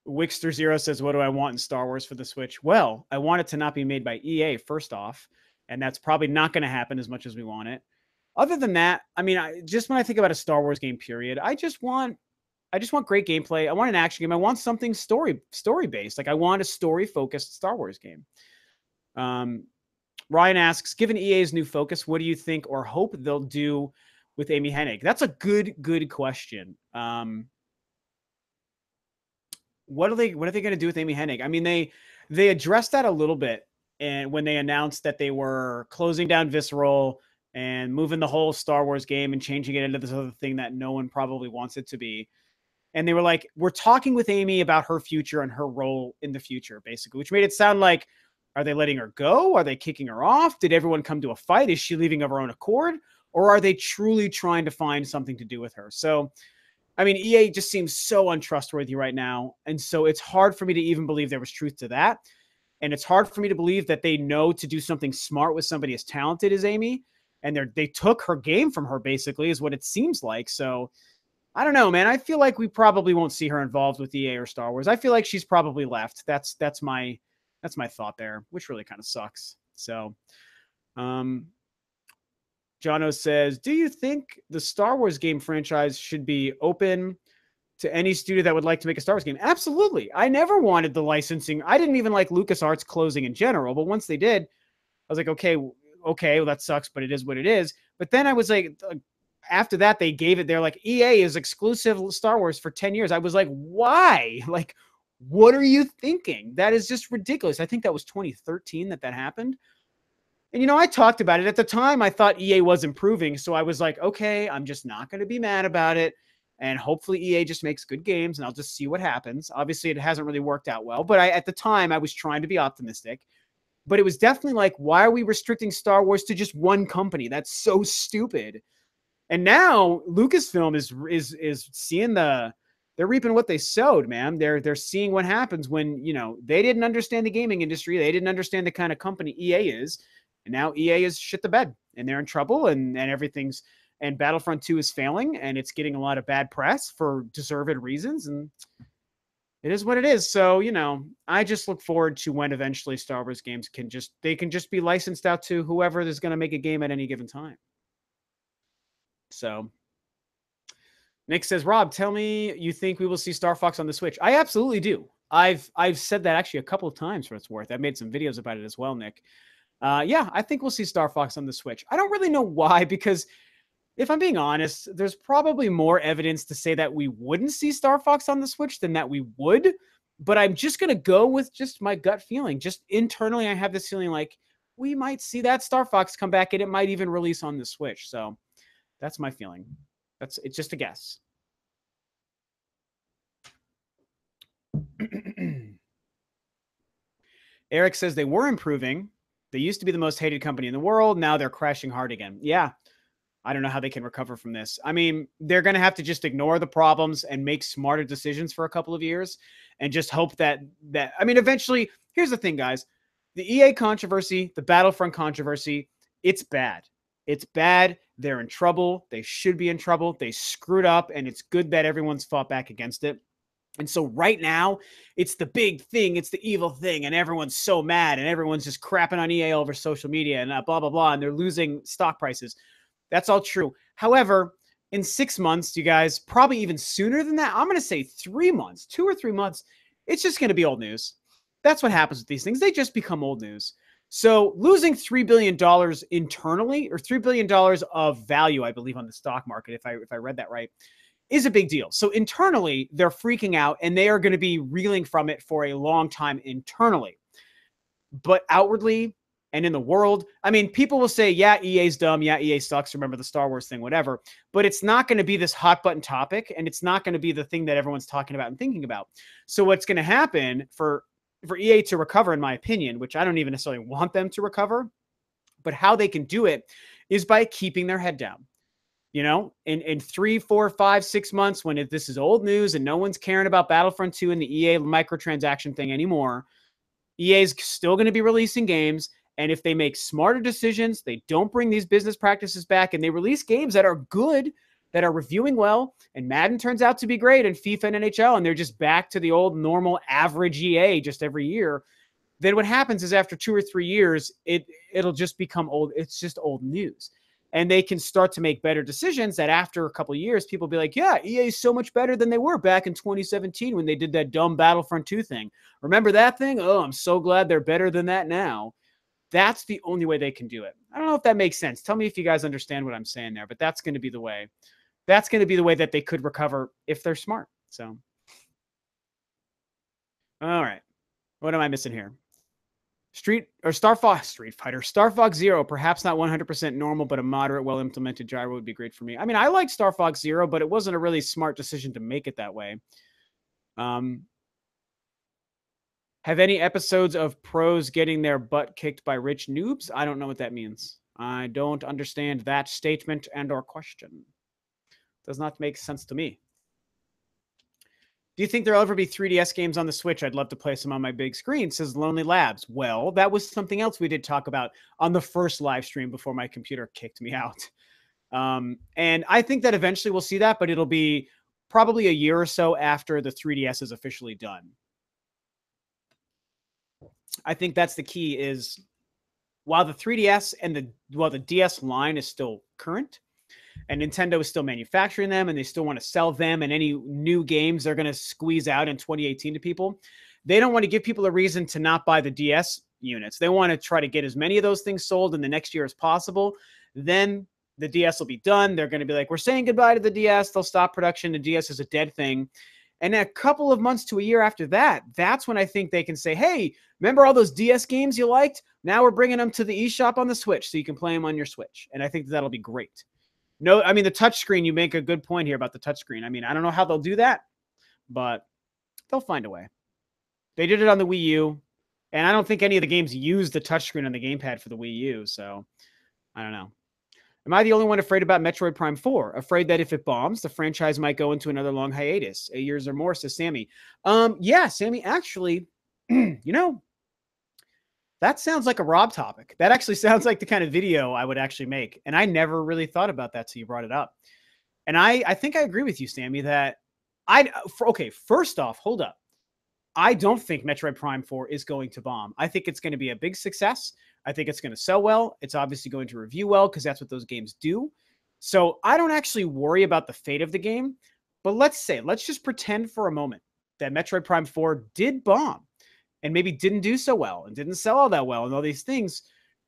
Wixter Zero says, what do I want in Star Wars for the Switch? Well, I want it to not be made by EA, first off, and that's probably not going to happen as much as we want it. Other than that, I mean, just when I think about a Star Wars game, period, I just want great gameplay. I want an action game. I want something story based. Like I want a story focused Star Wars game. Ryan asks, given EA's new focus, what do you think or hope they'll do with Amy Hennig? That's a good question. What are they going to do with Amy Hennig? I mean, they addressed that a little bit, and when they announced that they were closing down Visceral and moving the whole Star Wars game and changing it into this other thing that no one probably wants it to be. And they were like, we're talking with Amy about her future and her role in the future, basically, which made it sound like, are they letting her go? Are they kicking her off? Did everyone come to a fight? Is she leaving of her own accord? Or are they truly trying to find something to do with her? So, I mean, EA just seems so untrustworthy right now. And so it's hard for me to even believe there was truth to that. And it's hard for me to believe that they know to do something smart with somebody as talented as Amy. And they took her game from her, basically, is what it seems like. So I don't know, man. I feel like we probably won't see her involved with EA or Star Wars. I feel like she's probably left. That's my thought there, which really kind of sucks. So, Jono says, do you think the Star Wars game franchise should be open to any studio that would like to make a Star Wars game? Absolutely. I never wanted the licensing. I didn't even like LucasArts closing in general, but once they did, I was like, okay, well, that sucks, but it is what it is. But then I was like, after that, they gave it, they're like, EA is exclusive Star Wars for 10 years. I was like, why? Like, what are you thinking? That is just ridiculous. I think that was 2013 that happened. And, I talked about it at the time. I thought EA was improving. So I was like, okay, I'm just not going to be mad about it. And hopefully EA just makes good games and I'll just see what happens. Obviously, it hasn't really worked out well. But at the time, I was trying to be optimistic. But it was definitely like, why are we restricting Star Wars to just one company? That's so stupid. And now Lucasfilm is seeing they're reaping what they sowed, man. They're seeing what happens when, they didn't understand the gaming industry. They didn't understand the kind of company EA is. And now EA is shit the bed and they're in trouble and everything's, and Battlefront 2 is failing and it's getting a lot of bad press for deserved reasons. And it is what it is. So, I just look forward to when eventually Star Wars games can just be licensed out to whoever is going to make a game at any given time. So Nick says, Rob, tell me you think we will see Star Fox on the Switch. I absolutely do. I've said that actually a couple of times for its worth. I've made some videos about it as well, Nick. Yeah, I think we'll see Star Fox on the Switch. I don't really know why, because if I'm being honest, there's probably more evidence to say that we wouldn't see Star Fox on the Switch than that we would. But I'm just going to go with just my gut feeling. Just internally, I have this feeling like we might see that Star Fox come back and it might even release on the Switch. So that's my feeling. It's just a guess. Eric says they were improving. They used to be the most hated company in the world. Now they're crashing hard again. Yeah. I don't know how they can recover from this. I mean, they're going to have to just ignore the problems and make smarter decisions for a couple of years and just hope that I mean, eventually, here's the thing, guys. The EA controversy, the Battlefront controversy, it's bad. It's bad. They're in trouble. They should be in trouble. They screwed up, and it's good that everyone's fought back against it. And so right now, it's the big thing. It's the evil thing. And everyone's so mad. And everyone's just crapping on EA over social media and blah, blah, blah. And they're losing stock prices. That's all true. However, in 6 months, you guys, probably even sooner than that, I'm going to say 3 months, 2 or 3 months, it's just going to be old news. That's what happens with these things. They just become old news. So losing $3 billion internally, or $3 billion of value, I believe, on the stock market, if I read that right, is a big deal. So internally, they're freaking out, and they are going to be reeling from it for a long time internally. But outwardly and in the world, I mean, people will say, yeah, EA's dumb. Yeah, EA sucks. Remember the Star Wars thing, whatever. But it's not going to be this hot button topic, and it's not going to be the thing that everyone's talking about and thinking about. So what's going to happen for EA to recover, in my opinion, which I don't even necessarily want them to recover, but how they can do it is by keeping their head down. You know, in 3, 4, 5, 6 months, when this is old news and no one's caring about Battlefront 2 and the EA microtransaction thing anymore, EA is still going to be releasing games. And if they make smarter decisions, they don't bring these business practices back, and they release games that are good, that are reviewing well, and Madden turns out to be great, and FIFA and NHL, and they're just back to the old normal average EA just every year, then what happens is after 2 or 3 years, it'll just become old. It's just old news. And they can start to make better decisions that after a couple of years, people will be like, yeah, EA is so much better than they were back in 2017 when they did that dumb Battlefront 2 thing. Remember that thing? Oh, I'm so glad they're better than that now. That's the only way they can do it. I don't know if that makes sense. Tell me if you guys understand what I'm saying there, but that's going to be the way. That's going to be the way that they could recover if they're smart. So, all right. What am I missing here? Street Fighter, Star Fox Zero, perhaps not 100% normal, but a moderate, well-implemented gyro would be great for me. I mean, I like Star Fox Zero, but it wasn't a really smart decision to make it that way. Have any episodes of pros getting their butt kicked by rich noobs? I don't know what that means. I don't understand that statement and or question. Does not make sense to me. Do you think there'll ever be 3DS games on the Switch? I'd love to play some on my big screen, says Lonely Labs. Well, that was something else we did talk about on the first live stream before my computer kicked me out. And I think that eventually we'll see that, but it'll be probably a year or so after the 3DS is officially done. I think that's the key is while the 3DS and the DS line is still current, and Nintendo is still manufacturing them, and they still want to sell them, and any new games they're going to squeeze out in 2018 to people, they don't want to give people a reason to not buy the DS units. They want to try to get as many of those things sold in the next year as possible. Then the DS will be done. They're going to be like, we're saying goodbye to the DS. They'll stop production. The DS is a dead thing. And a couple of months to a year after that, that's when I think they can say, hey, remember all those DS games you liked? Now we're bringing them to the eShop on the Switch so you can play them on your Switch. And I think that'll be great. No, I mean, the touchscreen, you make a good point here about the touchscreen. I mean, I don't know how they'll do that, but they'll find a way. They did it on the Wii U, and I don't think any of the games use the touchscreen on the gamepad for the Wii U, so I don't know. Am I the only one afraid about Metroid Prime 4? Afraid that if it bombs, the franchise might go into another long hiatus, 8 years or more, says Sammy. Yeah, Sammy, actually, you know, that sounds like a Rob topic. That actually sounds like the kind of video I would actually make. And I never really thought about that till you brought it up. And I think I agree with you, Sammy, that okay, first off, hold up. I don't think Metroid Prime 4 is going to bomb. I think it's going to be a big success. I think it's going to sell well. It's obviously going to review well because that's what those games do. So I don't actually worry about the fate of the game. But let's just pretend for a moment that Metroid Prime 4 did bomb and maybe didn't do so well and didn't sell all that well and all these things.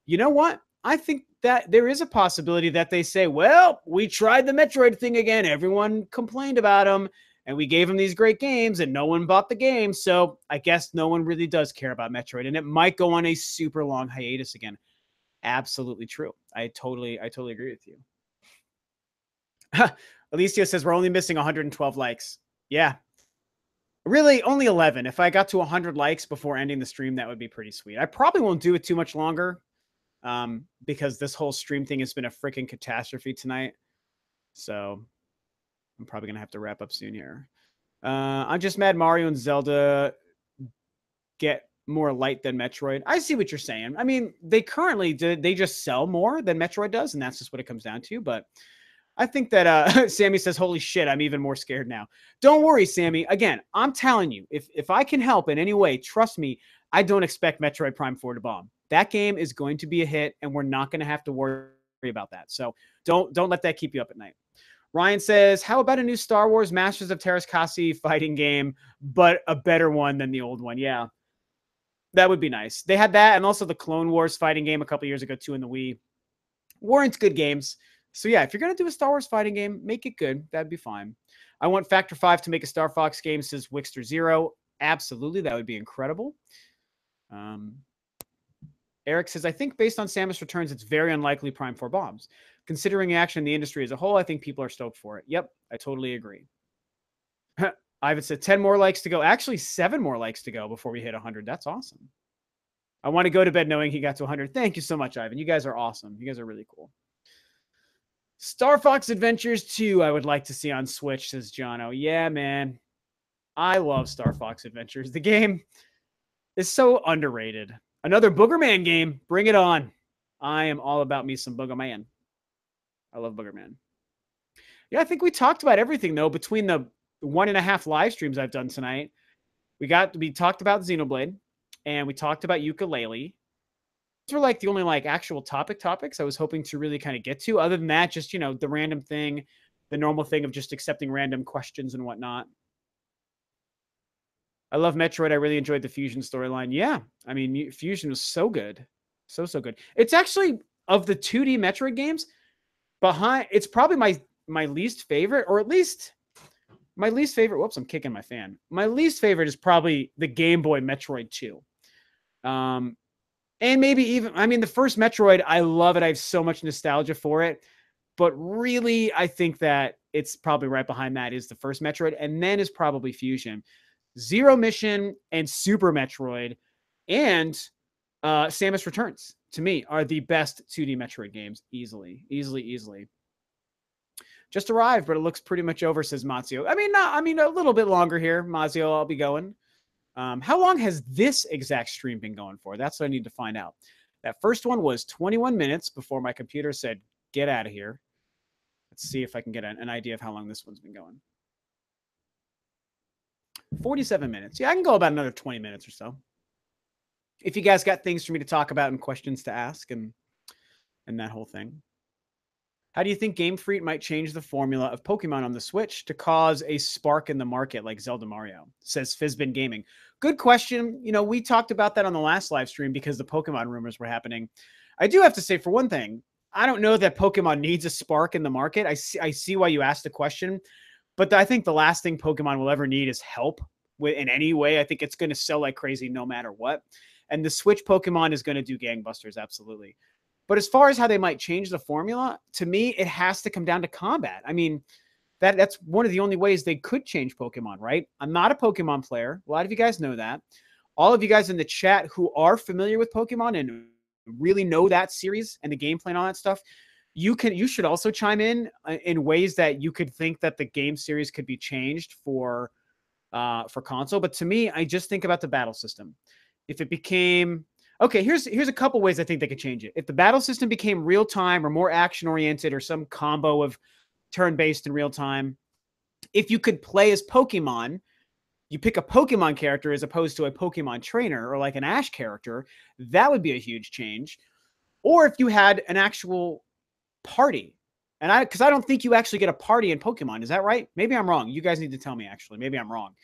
You know what? I think that there is a possibility that they say, well, we tried the Metroid thing again. Everyone complained about them, and we gave them these great games, and no one bought the game. So I guess no one really does care about Metroid, and it might go on a super long hiatus again. Absolutely true. I totally agree with you. Alicia says we're only missing 112 likes. Yeah. Really, only 11. If I got to 100 likes before ending the stream, that would be pretty sweet. I probably won't do it too much longer because this whole stream thing has been a freaking catastrophe tonight. So I'm probably going to have to wrap up soon here. I'm just mad Mario and Zelda get more light than Metroid. I see what you're saying. I mean, they just sell more than Metroid does, and that's just what it comes down to. But I think that Sammy says, holy shit, I'm even more scared now. Don't worry, Sammy. Again, I'm telling you, if I can help in any way, trust me, I don't expect Metroid Prime 4 to bomb. That game is going to be a hit, and we're not going to have to worry about that. So don't let that keep you up at night. Ryan says, how about a new Star Wars Masters of Terrascasi fighting game, but a better one than the old one? Yeah, that would be nice. They had that, and also the Clone Wars fighting game a couple years ago, too, in the Wii. Weren't good games. So yeah, if you're going to do a Star Wars fighting game, make it good. That'd be fine. I want Factor 5 to make a Star Fox game, says Wixter Zero. Absolutely, that would be incredible. Eric says, I think based on Samus Returns, it's very unlikely Prime 4 bombs. Considering the action in the industry as a whole, I think people are stoked for it. Yep, I totally agree. Ivan said 10 more likes to go. Actually, 7 more likes to go before we hit 100. That's awesome. I want to go to bed knowing he got to 100. Thank you so much, Ivan. You guys are awesome. You guys are really cool. Star Fox Adventures 2, I would like to see on Switch, says Jono. Yeah, man. I love Star Fox Adventures. The game is so underrated. Another Boogerman game. Bring it on. I am all about me some Boogerman. I love Boogerman. Yeah, I think we talked about everything, though, between the 1.5 live streams I've done tonight. We talked about Xenoblade, and we talked about Yooka-Laylee. Those were like the only like actual topics I was hoping to really kind of get to. Other than that, just, you know, the random thing, the normal thing of just accepting random questions and whatnot. I love Metroid. I really enjoyed the Fusion storyline. Yeah, I mean, Fusion was so good. So good. It's actually, of the 2D Metroid games, it's probably my least favorite, or at least my least favorite. Whoops, I'm kicking my fan. My least favorite is probably the Game Boy Metroid 2. And maybe even, I mean, the first Metroid, I love it. I have so much nostalgia for it. But really, I think that it's probably right behind that is the first Metroid, and then is probably Fusion. Zero Mission and Super Metroid and Samus Returns, to me, are the best 2D Metroid games. Easily. Just arrived, but it looks pretty much over, says Mazio. I mean, a little bit longer here, Mazio. I'll be going. How long has this exact stream been going for? That's what I need to find out. That first one was 21 minutes before my computer said, get out of here. Let's see if I can get an idea of how long this one's been going. 47 minutes. Yeah, I can go about another 20 minutes or so. If you guys got things for me to talk about and questions to ask and that whole thing. How do you think Game Freak might change the formula of Pokemon on the Switch to cause a spark in the market like Zelda Mario? Says Fizbin Gaming. Good question. You know, we talked about that on the last live stream because the Pokemon rumors were happening. I do have to say, for one thing, I don't know that Pokemon needs a spark in the market. I see why you asked the question, but I think the last thing Pokemon will ever need is help in any way. I think it's going to sell like crazy no matter what. And the Switch Pokemon is going to do gangbusters, absolutely. But as far as how they might change the formula, to me, it has to come down to combat. I mean, that's one of the only ways they could change Pokemon, right? I'm not a Pokemon player. A lot of you guys know that. All of you guys in the chat who are familiar with Pokemon and really know that series and the gameplay and all that stuff, you should also chime in ways that you could think that the game series could be changed for console. But to me, I just think about the battle system. If it became... Okay, here's a couple ways I think they could change it. If the battle system became real-time or more action-oriented or some combo of turn-based and real-time, if you could play as Pokemon, you pick a Pokemon character as opposed to a Pokemon trainer or like an Ash character, that would be a huge change. Or if you had an actual party. And because I don't think you actually get a party in Pokemon. Is that right? Maybe I'm wrong. You guys need to tell me, actually. Maybe I'm wrong.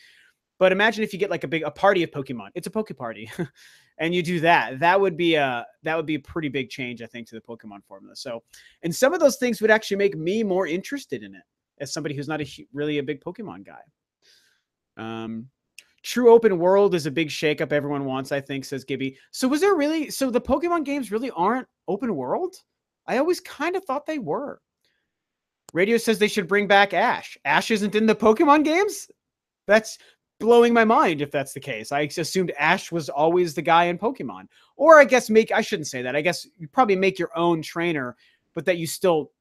But imagine if you get like a party of Pokemon. It's a Poke Party. And you do that. That would be a pretty big change, I think, to the Pokemon formula. So, and some of those things would actually make me more interested in it as somebody who's not really a big Pokemon guy. True open world is a big shakeup everyone wants, I think, says Gibby. So the Pokemon games really aren't open world? I always kind of thought they were. Radio says they should bring back Ash. Ash isn't in the Pokemon games? That's blowing my mind if that's the case. I assumed Ash was always the guy in Pokemon. Or I guess I shouldn't say that. I guess you probably make your own trainer, but that you still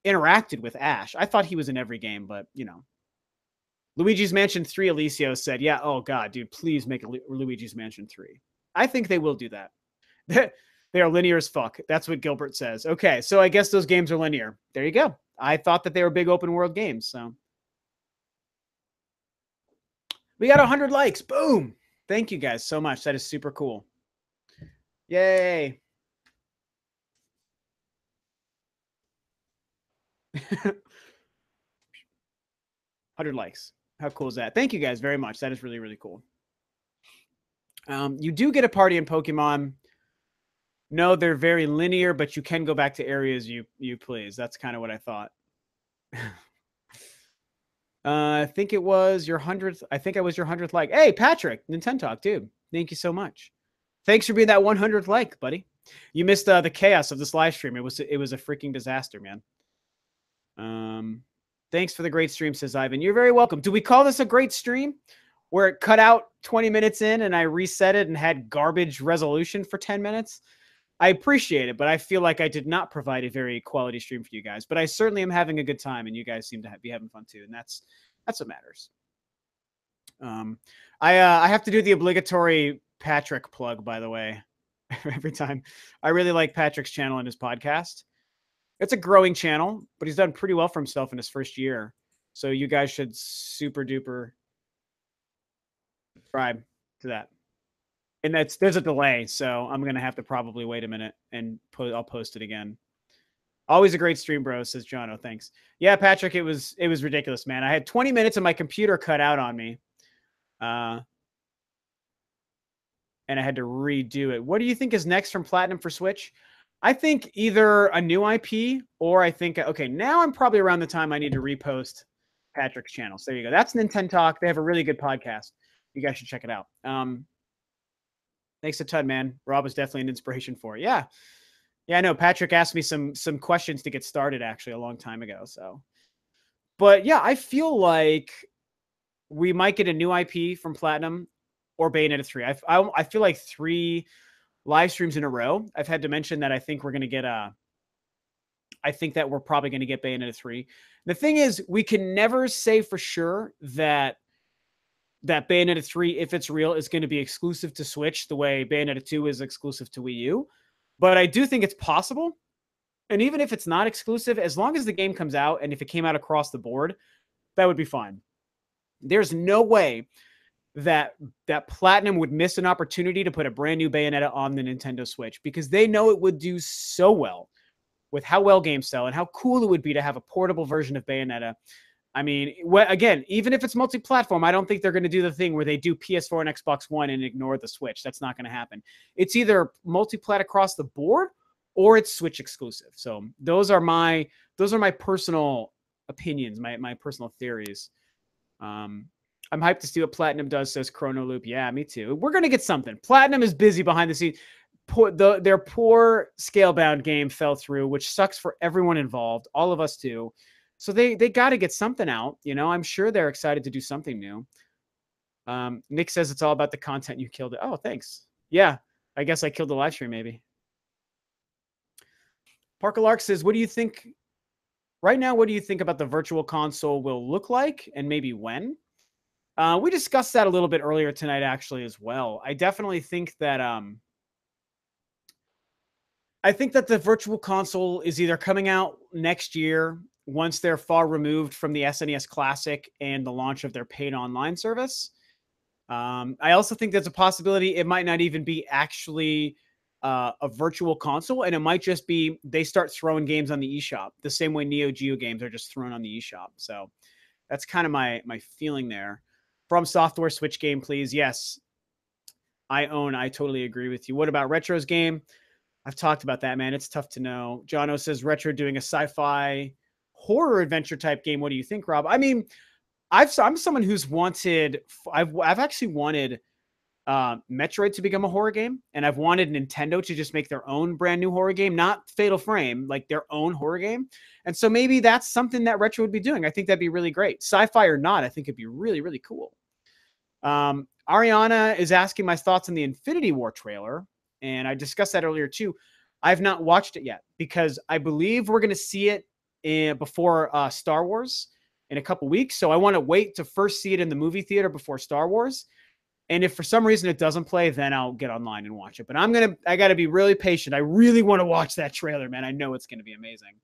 interacted with Ash. I thought he was in every game, but you know. Luigi's Mansion 3, Alicio said, yeah, oh God, dude, please make a Luigi's Mansion 3. I think they will do that. They are linear as fuck. That's what Gilbert says. Okay, so I guess those games are linear. There you go. I thought that they were big open world games, so. We got 100 likes. Boom. Thank you guys so much. That is super cool. Yay. 100 likes. How cool is that? Thank you guys very much. That is really, really cool. You do get a party in Pokemon. No, they're very linear, but you can go back to areas you please. That's kind of what I thought. I think it was your 100th. I think I was your 100th like. Hey, Patrick, Nintendo Talk, dude. Thank you so much. Thanks for being that 100th like, buddy. You missed the chaos of this live stream. It was a freaking disaster, man. Thanks for the great stream, says Ivan. You're very welcome. Do we call this a great stream? Where it cut out 20 minutes in and I reset it and had garbage resolution for 10 minutes? I appreciate it, but I feel like I did not provide a very quality stream for you guys. But I certainly am having a good time, and you guys seem to be having fun too, and that's what matters. I have to do the obligatory Patrick plug, by the way, every time. I really like Patrick's channel and his podcast. It's a growing channel, but he's done pretty well for himself in his first year. So you guys should super duper subscribe to that. And there's a delay, so I'm gonna have to probably wait a minute and I'll post it again. Always a great stream, bro, says Jono. Thanks. Yeah, Patrick, it was ridiculous, man. I had 20 minutes of my computer cut out on me. And I had to redo it. What do you think is next from Platinum for Switch? I think either a new IP or I think, okay, now I'm probably around the time I need to repost Patrick's channel. So there you go. That's Nintendo Talk. They have a really good podcast. You guys should check it out. Thanks a ton, man. Rob was definitely an inspiration for it. Yeah. Yeah, I know. Patrick asked me some questions to get started actually a long time ago. So, but yeah, I feel like we might get a new IP from Platinum or Bayonetta 3. I feel like 3 live streams in a row. I've had to mention that I think we're going to get I think that we're probably going to get Bayonetta 3. The thing is, we can never say for sure that Bayonetta 3, if it's real, is going to be exclusive to Switch the way Bayonetta 2 is exclusive to Wii U. But I do think it's possible. And even if it's not exclusive, as long as the game comes out and if it came out across the board, that would be fine. There's no way that Platinum would miss an opportunity to put a brand new Bayonetta on the Nintendo Switch because they know it would do so well with how well games sell and how cool it would be to have a portable version of Bayonetta. I mean, again, even if it's multi-platform, I don't think they're going to do the thing where they do PS4 and Xbox One and ignore the Switch. That's not going to happen. It's either multi-plat across the board or it's Switch exclusive. So those are my personal opinions, my personal theories. I'm hyped to see what Platinum does, says Chrono Loop. Yeah, me too. We're going to get something. Platinum is busy behind the scenes. Their poor Scalebound game fell through, which sucks for everyone involved, all of us too. So they got to get something out. You know, I'm sure they're excited to do something new. Nick says it's all about the content. You killed it. Oh, thanks. Yeah, I guess I killed the live stream maybe. Parker Lark says, what do you think right now? What do you think about the virtual console will look like and maybe when? We discussed that a little bit earlier tonight, actually, as well. I definitely think that the virtual console is either coming out next year once they're far removed from the SNES Classic and the launch of their paid online service. I also think there's a possibility it might not even be actually a virtual console, and it might just be they start throwing games on the eShop the same way Neo Geo games are just thrown on the eShop. So that's kind of my feeling there. From Software Switch game, please. Yes, I totally agree with you. What about Retro's game? I've talked about that, man. It's tough to know. Jono says Retro doing a sci-fi horror adventure type game. What do you think, Rob? I mean, I'm someone who's wanted. I've actually wanted Metroid to become a horror game, and I've wanted Nintendo to just make their own brand new horror game, not Fatal Frame, like their own horror game. And so maybe that's something that Retro would be doing. I think that'd be really great. Sci-fi or not, I think it'd be really, really cool. Ariana is asking my thoughts on the Infinity War trailer, and I discussed that earlier too. I've not watched it yet because I believe we're going to see it before Star Wars in a couple weeks. So I want to wait to first see it in the movie theater before Star Wars. And if for some reason it doesn't play, then I'll get online and watch it. But I got to be really patient. I really want to watch that trailer, man. I know it's going to be amazing.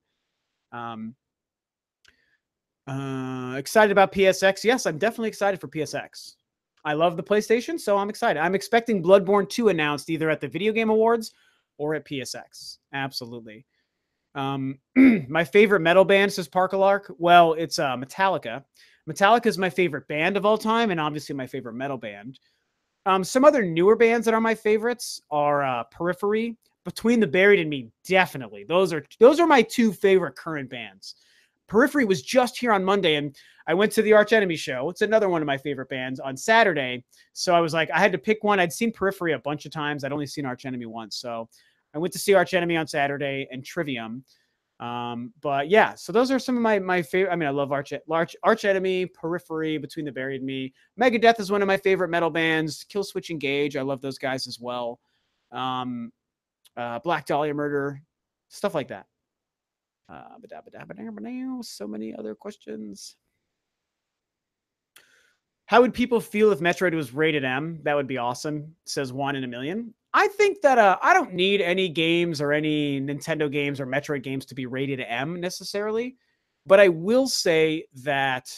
Excited about PSX? Yes, I'm definitely excited for PSX. I love the PlayStation, so I'm excited. I'm expecting Bloodborne 2 announced either at the Video Game Awards or at PSX. Absolutely. My favorite metal band, says Parkalark. Well, it's Metallica. Metallica is my favorite band of all time, and obviously my favorite metal band. Some other newer bands that are my favorites are Periphery, Between the Buried and Me. Definitely, those are my two favorite current bands. Periphery was just here on Monday, and I went to the Arch Enemy show. It's another one of my favorite bands on Saturday. So I was like, I had to pick one. I'd seen Periphery a bunch of times. I'd only seen Arch Enemy once. So I went to see Arch Enemy on Saturday and Trivium. But yeah, so those are some of my favorite. I mean, I love Arch Enemy, Periphery, Between the Buried and Me. Megadeth is one of my favorite metal bands. Killswitch Engage, I love those guys as well. Black Dahlia Murder, stuff like that. So many other questions. How would people feel if Metroid was rated M? That would be awesome, says One in a Million. I think that I don't need any games or any Nintendo games or Metroid games to be rated M necessarily. But I will say that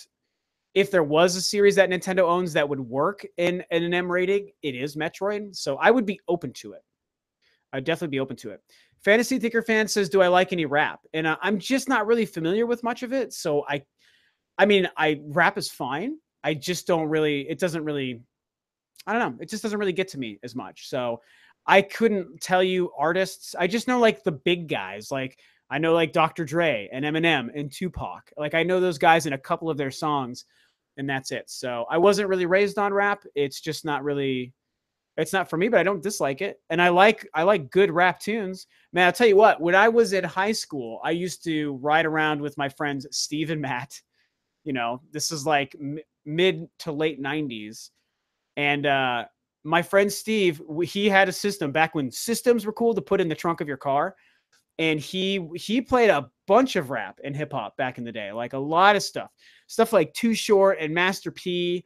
if there was a series that Nintendo owns that would work in an M rating, it is Metroid. So I would be open to it. I'd definitely be open to it. Fantasy Thinker Fan says, do I like any rap? And I'm just not really familiar with much of it. So I mean, rap is fine. I just don't really, it doesn't really, I don't know. It just doesn't really get to me as much. So I couldn't tell you artists. I just know like the big guys. Like I know like Dr. Dre and Eminem and Tupac. Like I know those guys in a couple of their songs and that's it. So I wasn't really raised on rap. It's just not really, it's not for me, but I don't dislike it. And I like good rap tunes. Man, I'll tell you what, when I was in high school, I used to ride around with my friends, Steve and Matt. You know, this is like mid to late 90s. And my friend Steve, he had a system back when systems were cool to put in the trunk of your car. And he played a bunch of rap and hip hop back in the day, like a lot of stuff like Too Short and Master P.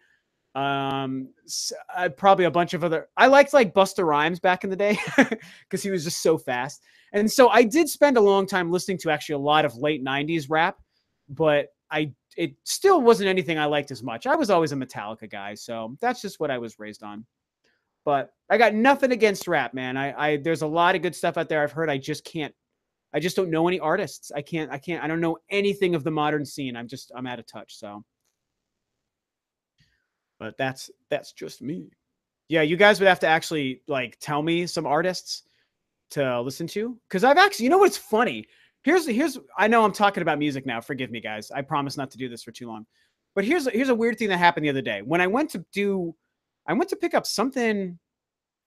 Probably a bunch of other. I liked like Busta Rhymes back in the day because he was just so fast. And so I did spend a long time listening to actually a lot of late 90s rap, but it still wasn't anything I liked as much. I was always a Metallica guy, so that's just what I was raised on. But I got nothing against rap, man. There's a lot of good stuff out there I've heard. I just don't know any artists. I don't know anything of the modern scene. I'm out of touch. So, but that's just me. Yeah, you guys would have to actually like tell me some artists to listen to. Cause I've actually, you know what's funny? Here's I know I'm talking about music now. Forgive me, guys. I promise not to do this for too long. But here's a weird thing that happened the other day. When I went to pick up something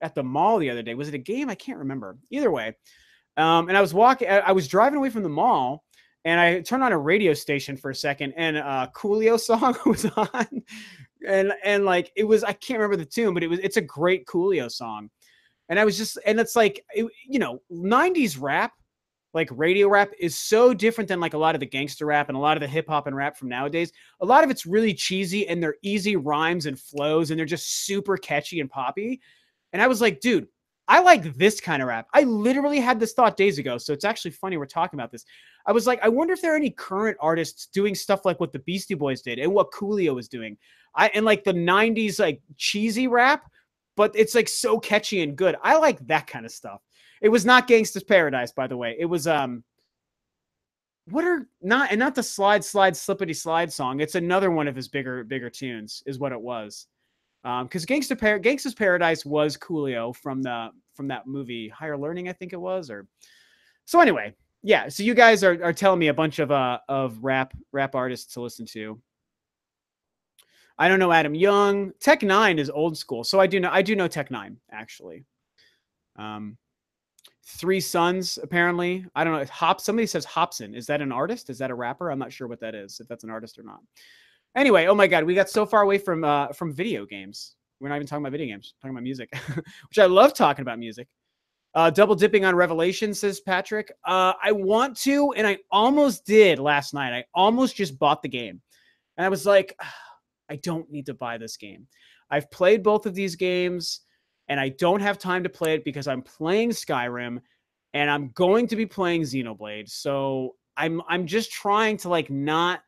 at the mall the other day. Was it a game? I can't remember. Either way. And I was driving away from the mall and I turned on a radio station for a second and a Coolio song was on. And like it was, I can't remember the tune, but it's a great Coolio song. And I was just, and it's like, 90s rap, like radio rap is so different than like a lot of the gangster rap and a lot of the hip hop and rap from nowadays. A lot of it's really cheesy and they're easy rhymes and flows and they're just super catchy and poppy. And I was like, dude, I like this kind of rap. I literally had this thought days ago. So it's actually funny we're talking about this. I was like, I wonder if there are any current artists doing stuff like what the Beastie Boys did and what Coolio was doing. And like the 90s, like cheesy rap, but it's like so catchy and good. I like that kind of stuff. It was not Gangsta's Paradise, by the way. It was not the Slide Slippity Slide song. It's another one of his bigger tunes, is what it was. Because Gangsta's Paradise was Coolio from that movie Higher Learning, I think it was. Or so anyway, yeah. So you guys are telling me a bunch of rap artists to listen to. I don't know Adam Young. Tech Nine is old school, so I do know Tech Nine actually. Three Sons, apparently. I don't know. Somebody says Hobson. Is that an artist? Is that a rapper? I'm not sure what that is, if that's an artist or not. Anyway, oh my God, we got so far away from video games. We're not even talking about video games. We're talking about music, which I love talking about music. Double dipping on Revelation, says Patrick. I want to, and I almost did last night. I almost just bought the game. And I was like, I don't need to buy this game. I've played both of these games. And I don't have time to play it because I'm playing Skyrim and I'm going to be playing Xenoblade. So I'm just trying to like not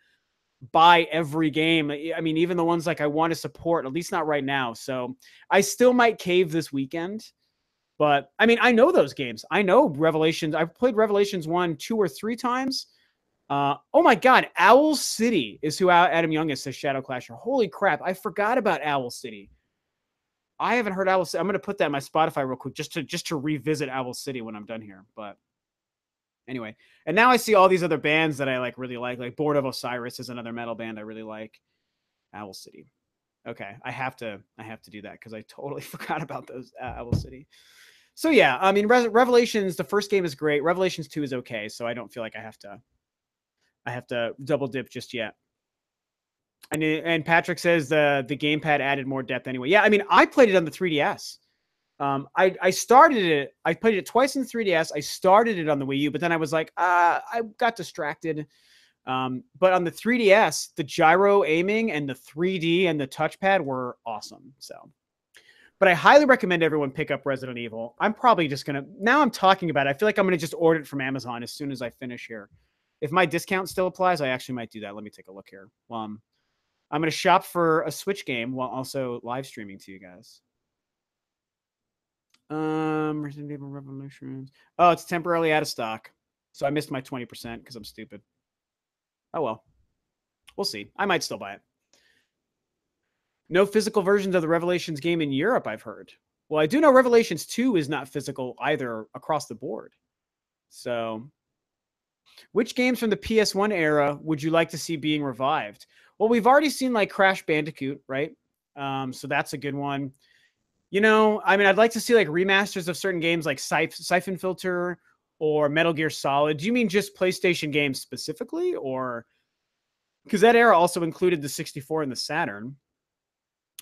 buy every game. I mean, even the ones like I want to support, at least not right now. So I still might cave this weekend. But I mean, I know those games. I know Revelations. I've played Revelations 1, 2, or 3 times. Oh my God, Owl City is who Adam Young is, says Shadow Clasher. Holy crap, I forgot about Owl City. I haven't heard Owl City. I'm gonna put that in my Spotify real quick just to revisit Owl City when I'm done here. But anyway, and now I see all these other bands that I really like. Like Board of Osiris is another metal band I really like. Owl City. Okay, I have to do that because I totally forgot about those Owl City. So yeah, I mean, Revelations, the first game is great. Revelations 2 is okay, so I don't feel like I have to double dip just yet. And Patrick says the gamepad added more depth anyway. Yeah, I mean, I played it on the 3DS. I started it. I played it twice in the 3DS. I started it on the Wii U, but then I was like, I got distracted. But on the 3DS, the gyro aiming and the 3D and the touchpad were awesome. So, but I highly recommend everyone pick up Resident Evil. I'm probably just gonna, now I'm talking about it, I feel like I'm gonna just order it from Amazon as soon as I finish here. If my discount still applies, I actually might do that. Let me take a look here. I'm going to shop for a Switch game while also live streaming to you guys. Resident Evil Revolutions. Oh, it's temporarily out of stock. So I missed my 20% because I'm stupid. Oh, well. We'll see. I might still buy it. No physical versions of the Revelations game in Europe, I've heard. Well, I do know Revelations 2 is not physical either across the board. So, which games from the PS1 era would you like to see being revived? Well, we've already seen like Crash Bandicoot, right? So that's a good one. You know, I mean, I'd like to see like remasters of certain games like Siphon Filter or Metal Gear Solid. Do you mean just PlayStation games specifically? Or because that era also included the 64 and the Saturn.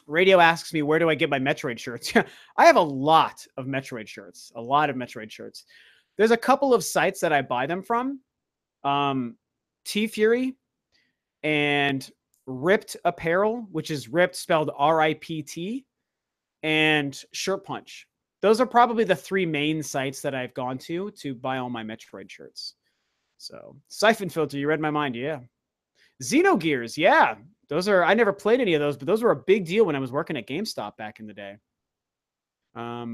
Radio asks me, where do I get my Metroid shirts? I have a lot of Metroid shirts. A lot of Metroid shirts. There's a couple of sites that I buy them from. T-Fury and Ripped Apparel, which is Ripped spelled R-I-P-T, and Shirt Punch. Those are probably the 3 main sites that I've gone to buy all my Metroid shirts. So, Siphon Filter, you read my mind, yeah. Xenogears, yeah. Those are, I never played any of those, but those were a big deal when I was working at GameStop back in the day. I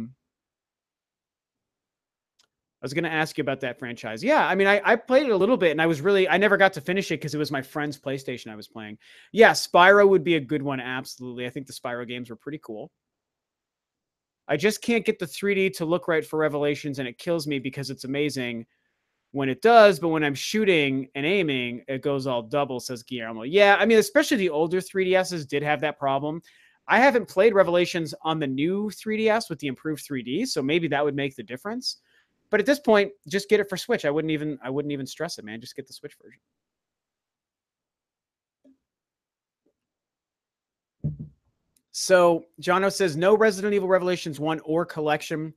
was going to ask you about that franchise. Yeah, I mean, I played it a little bit, and I never got to finish it because it was my friend's PlayStation I was playing. Yeah, Spyro would be a good one, absolutely. I think the Spyro games were pretty cool. I just can't get the 3D to look right for Revelations, and it kills me because it's amazing when it does, but when I'm shooting and aiming, it goes all double, says Guillermo. Yeah, I mean, especially the older 3DSs did have that problem. I haven't played Revelations on the new 3DS with the improved 3D, so maybe that would make the difference. But at this point, just get it for Switch. I wouldn't even stress it, man. Just get the Switch version. So Jono says no Resident Evil Revelations 1 or collection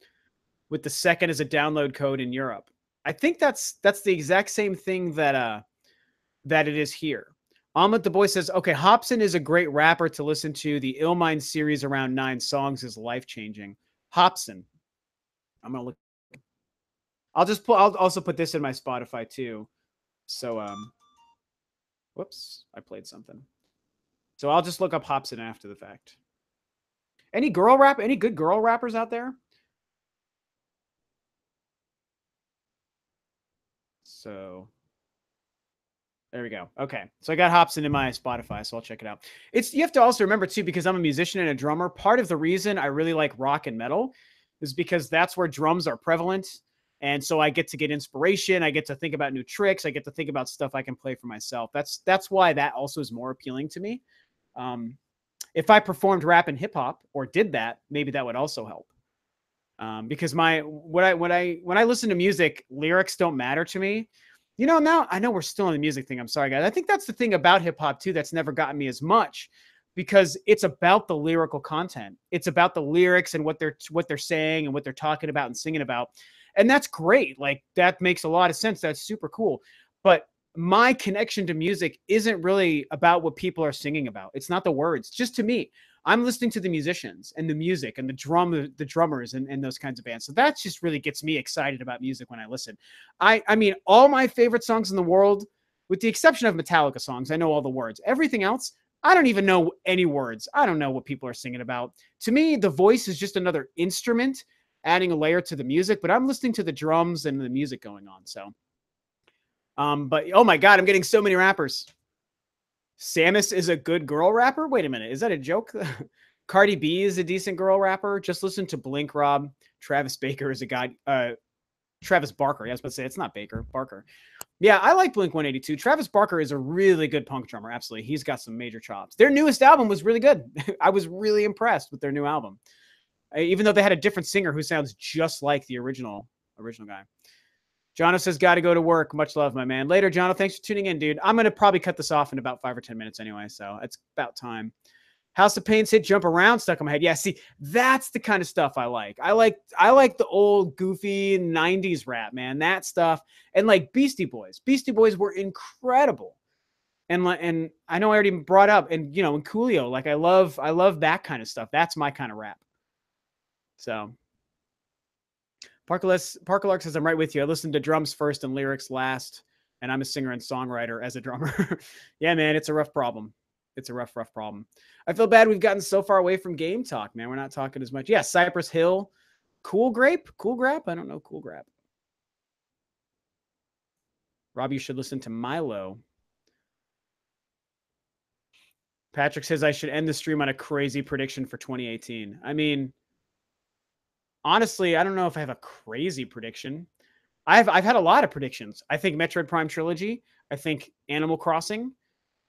with the second as a download code in Europe. I think that's the exact same thing that it is here. Ahmed the Boy says, okay, Hobson is a great rapper to listen to. The Illmind series around 9 songs is life-changing. Hobson. I'm going to look. I'll also put this in my Spotify too. So, whoops, I played something. So I'll just look up Hobson after the fact. Any good girl rappers out there? So there we go. Okay. So I got Hobson in my Spotify, so I'll check it out. You have to also remember too, because I'm a musician and a drummer, part of the reason I really like rock and metal is because that's where drums are prevalent. And so I get to get inspiration. I get to think about new tricks. I get to think about stuff I can play for myself. That's why that also is more appealing to me. If I performed rap and hip hop or did that, maybe that would also help. Because when I listen to music, lyrics don't matter to me. You know, now I know we're still in the music thing. I'm sorry, guys. I think that's the thing about hip hop too that's never gotten me as much, because it's about the lyrical content. It's about the lyrics and what they're saying and what they're talking about and singing about. And that's great. Like, that makes a lot of sense. That's super cool. But my connection to music isn't really about what people are singing about. It's not the words. Just to me, I'm listening to the musicians and the music and the drummers and those kinds of bands. So that just really gets me excited about music when I listen. I mean, all my favorite songs in the world, with the exception of Metallica songs, I know all the words. Everything else, I don't even know any words. I don't know what people are singing about. To me, the voice is just another instrument adding a layer to the music, but I'm listening to the drums and the music going on. So, but oh my God, I'm getting so many rappers. Samus is a good girl rapper. Wait a minute. Is that a joke? Cardi B is a decent girl rapper. Just listen to Blink, Rob. Travis Baker is a guy. Travis Barker. Yeah, I was about to say it's not Baker. Barker. Yeah, I like Blink 182. Travis Barker is a really good punk drummer. Absolutely. He's got some major chops. Their newest album was really good. I was really impressed with their new album. Even though they had a different singer who sounds just like the original guy. Jono says, got to go to work. Much love, my man. Later, Jono. Thanks for tuning in, dude. I'm going to probably cut this off in about 5 or 10 minutes anyway, so it's about time. House of Pain's hit Jump Around stuck in my head. Yeah, see, that's the kind of stuff I like. I like the old goofy 90s rap, man. That stuff. And like Beastie Boys. Beastie Boys were incredible. And I know I already brought up, and you know, and Coolio, like I love that kind of stuff. That's my kind of rap. So Parker Lark says, I'm right with you. I listened to drums first and lyrics last, and I'm a singer and songwriter as a drummer. Yeah, man, it's a rough problem. It's a rough problem. I feel bad we've gotten so far away from game talk, man. We're not talking as much. Yeah, Cypress Hill. Cool Grape? Cool Grap? I don't know. Cool Grap. Rob, you should listen to Milo. Patrick says I should end the stream on a crazy prediction for 2018. I mean, honestly, I don't know if I have a crazy prediction. I've had a lot of predictions. I think Metroid Prime Trilogy. I think Animal Crossing.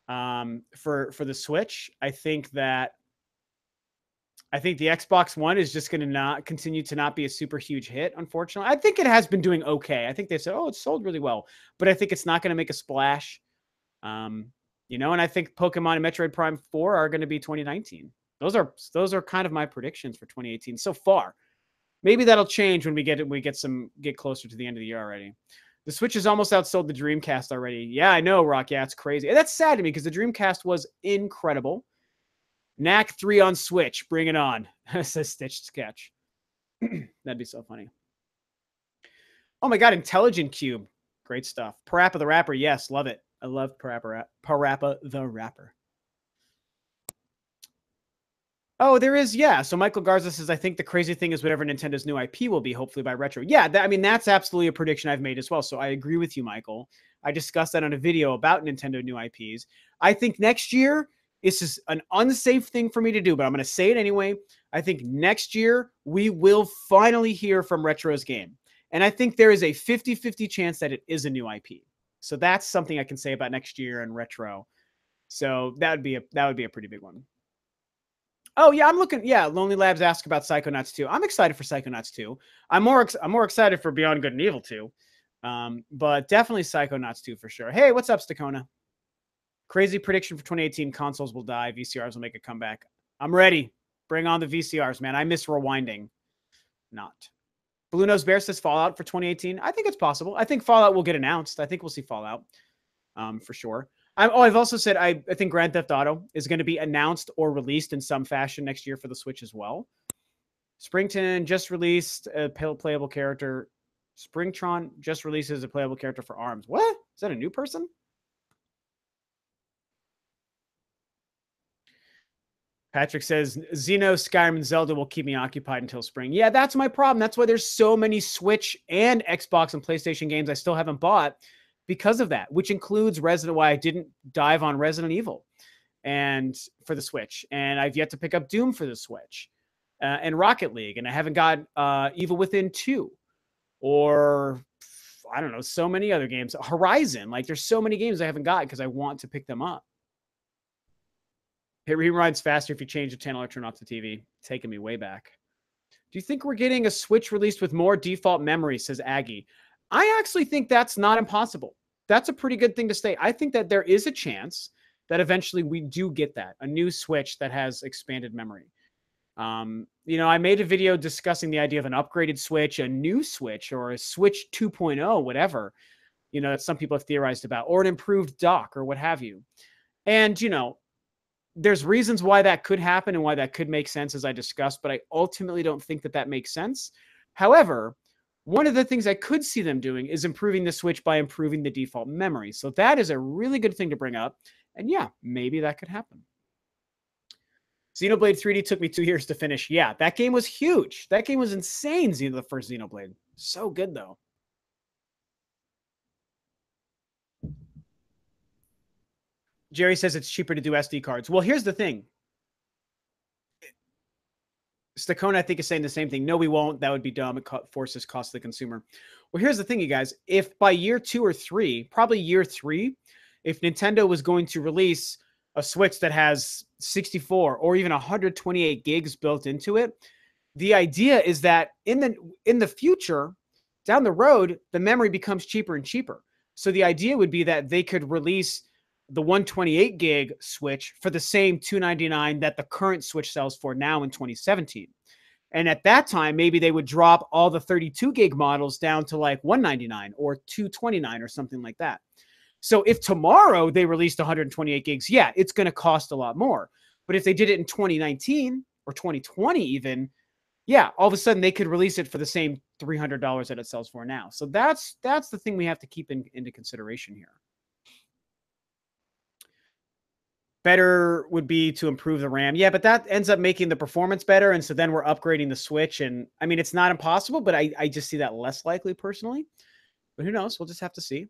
For the Switch, I think the Xbox One is just going to not continue to not be a super huge hit. Unfortunately, I think it has been doing okay. I think they said, oh, it's sold really well, but I think it's not going to make a splash. You know, and I think Pokemon and Metroid Prime 4 are going to be 2019. Those are kind of my predictions for 2018 so far. Maybe that'll change when we get closer to the end of the year already. The Switch has almost outsold the Dreamcast already. Yeah, I know, Rock. Yeah, it's crazy. And that's sad to me because the Dreamcast was incredible. Knack 3 on Switch. Bring it on. Says Stitched Sketch. That'd be so funny. Oh my God, Intelligent Cube. Great stuff. Parappa the Rapper. Yes, love it. I love Parappa the Rapper. Oh, there is, yeah. So Michael Garza says, I think the crazy thing is whatever Nintendo's new IP will be, hopefully by Retro. Yeah, I mean, that's absolutely a prediction I've made as well. So I agree with you, Michael. I discussed that on a video about Nintendo new IPs. I think next year, this is an unsafe thing for me to do, but I'm going to say it anyway. I think next year, we will finally hear from Retro's game. And I think there is a 50-50 chance that it is a new IP. So that's something I can say about next year and Retro. So that would be a pretty big one. Oh yeah, I'm looking. Yeah, Lonely Labs asked about Psychonauts 2. I'm excited for Psychonauts 2. I'm more excited for Beyond Good and Evil 2. But definitely Psychonauts 2 for sure. Hey, what's up, Stakona? Crazy prediction for 2018: consoles will die, VCRs will make a comeback. I'm ready. Bring on the VCRs, man. I miss rewinding. Not. Blue Nose Bear says Fallout for 2018. I think it's possible. I think Fallout will get announced. I think we'll see Fallout for sure. I've also said I think Grand Theft Auto is going to be announced or released in some fashion next year for the Switch as well. Springton just released a playable character. Springtron just releases a playable character for ARMS. What? Is that a new person? Patrick says, Xeno, Skyrim, and Zelda will keep me occupied until spring. Yeah, that's my problem. That's why there's so many Switch and Xbox and PlayStation games I still haven't bought because of that, which includes why I didn't dive on Resident Evil and for the Switch. And I've yet to pick up Doom for the Switch and Rocket League. And I haven't got Evil Within 2 or I don't know, so many other games. Horizon, like there's so many games I haven't got because I want to pick them up. It reruns faster if you change the channel or turn off the TV. Taking me way back. Do you think we're getting a Switch released with more default memory, says Aggie? I actually think that's not impossible. That's a pretty good thing to say. I think that there is a chance that eventually we do get that, a new Switch that has expanded memory. You know, I made a video discussing the idea of an upgraded Switch, a new Switch, or a Switch 2.0, whatever, you know, that some people have theorized about, or an improved dock or what have you. And, you know, there's reasons why that could happen and why that could make sense, as I discussed, but I ultimately don't think that that makes sense. However, one of the things I could see them doing is improving the Switch by improving the default memory. So that is a really good thing to bring up. And yeah, maybe that could happen. Xenoblade 3D took me 2 years to finish. Yeah, that game was huge. That game was insane, the first Xenoblade. So good, though. Jerry says it's cheaper to do SD cards. Well, here's the thing. Stacona, I think, is saying the same thing. No, we won't. That would be dumb. It forces cost to the consumer. Well, here's the thing, you guys. If by year 2 or 3, probably year 3, if Nintendo was going to release a Switch that has 64 or even 128 gigs built into it, the idea is that in the future, down the road, the memory becomes cheaper and cheaper. So the idea would be that they could release the 128 gig Switch for the same $299 that the current Switch sells for now in 2017. And at that time, maybe they would drop all the 32 gig models down to like $199 or $229 or something like that. So if tomorrow they released 128 gigs, yeah, it's going to cost a lot more. But if they did it in 2019 or 2020 even, yeah, all of a sudden they could release it for the same $300 that it sells for now. So that's the thing we have to keep into consideration here. Better would be to improve the RAM. Yeah, but that ends up making the performance better. And so then we're upgrading the Switch. And I mean, it's not impossible, but I just see that less likely personally. But who knows? We'll just have to see.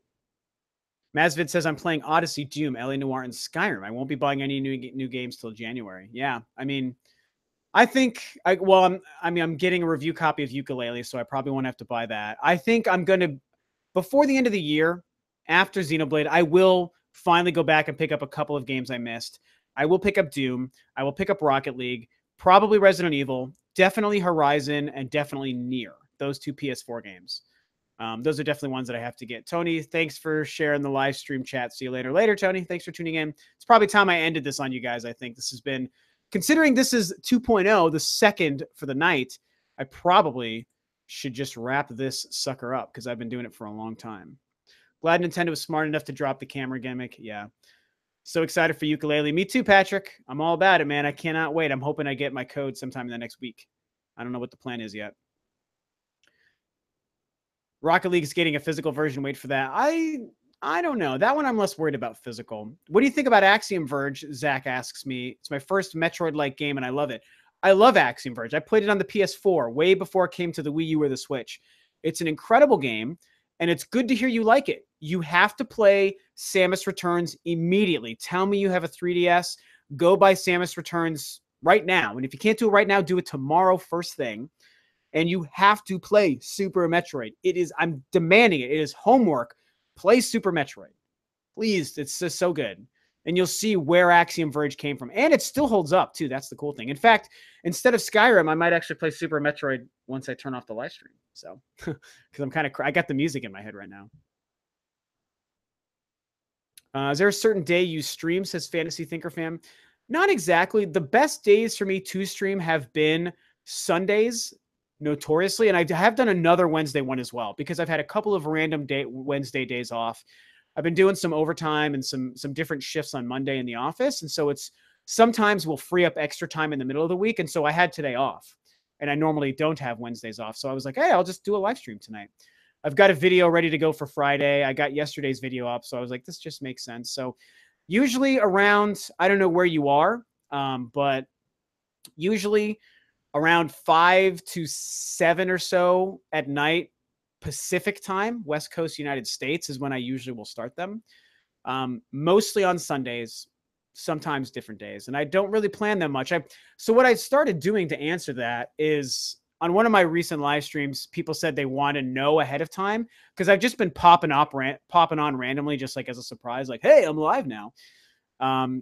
Mazvid says, I'm playing Odyssey, Doom, LA Noire, and Skyrim. I won't be buying any new games till January. Yeah, I mean, I think, I'm getting a review copy of Yooka-Laylee, so I probably won't have to buy that. I think I'm going to, before the end of the year, after Xenoblade, I will finally go back and pick up a couple of games I missed. I will pick up Doom. I will pick up Rocket League, probably Resident Evil, definitely Horizon, and definitely Nier. Those 2 PS4 games. Those are definitely ones that I have to get. Tony, thanks for sharing the live stream chat. See you later. Later, Tony. Thanks for tuning in. It's probably time I ended this on you guys, I think. This has been, considering this is 2.0, the second for the night, I probably should just wrap this sucker up because I've been doing it for a long time. Glad Nintendo was smart enough to drop the camera gimmick. Yeah. So excited for Yooka-Laylee. Me too, Patrick. I'm all about it, man. I cannot wait. I'm hoping I get my code sometime in the next week. I don't know what the plan is yet. Rocket League is getting a physical version. Wait for that. I don't know. That one I'm less worried about physical. What do you think about Axiom Verge? Zach asks me. It's my first Metroid-like game, and I love it. I love Axiom Verge. I played it on the PS4 way before it came to the Wii U or the Switch. It's an incredible game, and it's good to hear you like it. You have to play Samus Returns immediately. Tell me you have a 3DS. Go buy Samus Returns right now. And if you can't do it right now, do it tomorrow first thing. And you have to play Super Metroid. It is, I'm demanding it. It is homework. Play Super Metroid. Please, it's just so good. And you'll see where Axiom Verge came from. And it still holds up, too. That's the cool thing. In fact, instead of Skyrim, I might actually play Super Metroid once I turn off the live stream. So, because I'm kind of, I got the music in my head right now. Is there a certain day you stream, says Fantasy Thinker Fam? Not exactly. The best days for me to stream have been Sundays, notoriously, and I have done another Wednesday one as well because I've had a couple of random Wednesday days off. I've been doing some overtime and some different shifts on Monday in the office, and so it's sometimes we'll free up extra time in the middle of the week, and so I had today off, and I normally don't have Wednesdays off, so I was like, hey, I'll just do a live stream tonight. I've got a video ready to go for Friday. I got yesterday's video up, so I was like, this just makes sense. So usually around, I don't know where you are, but usually around 5 to 7 or so at night, Pacific time, West Coast United States is when I usually will start them. Mostly on Sundays, sometimes different days. And I don't really plan them much. So what I started doing to answer that is on one of my recent live streams, people said they want to know ahead of time because I've just been popping on randomly, just like as a surprise, like, hey, I'm live now.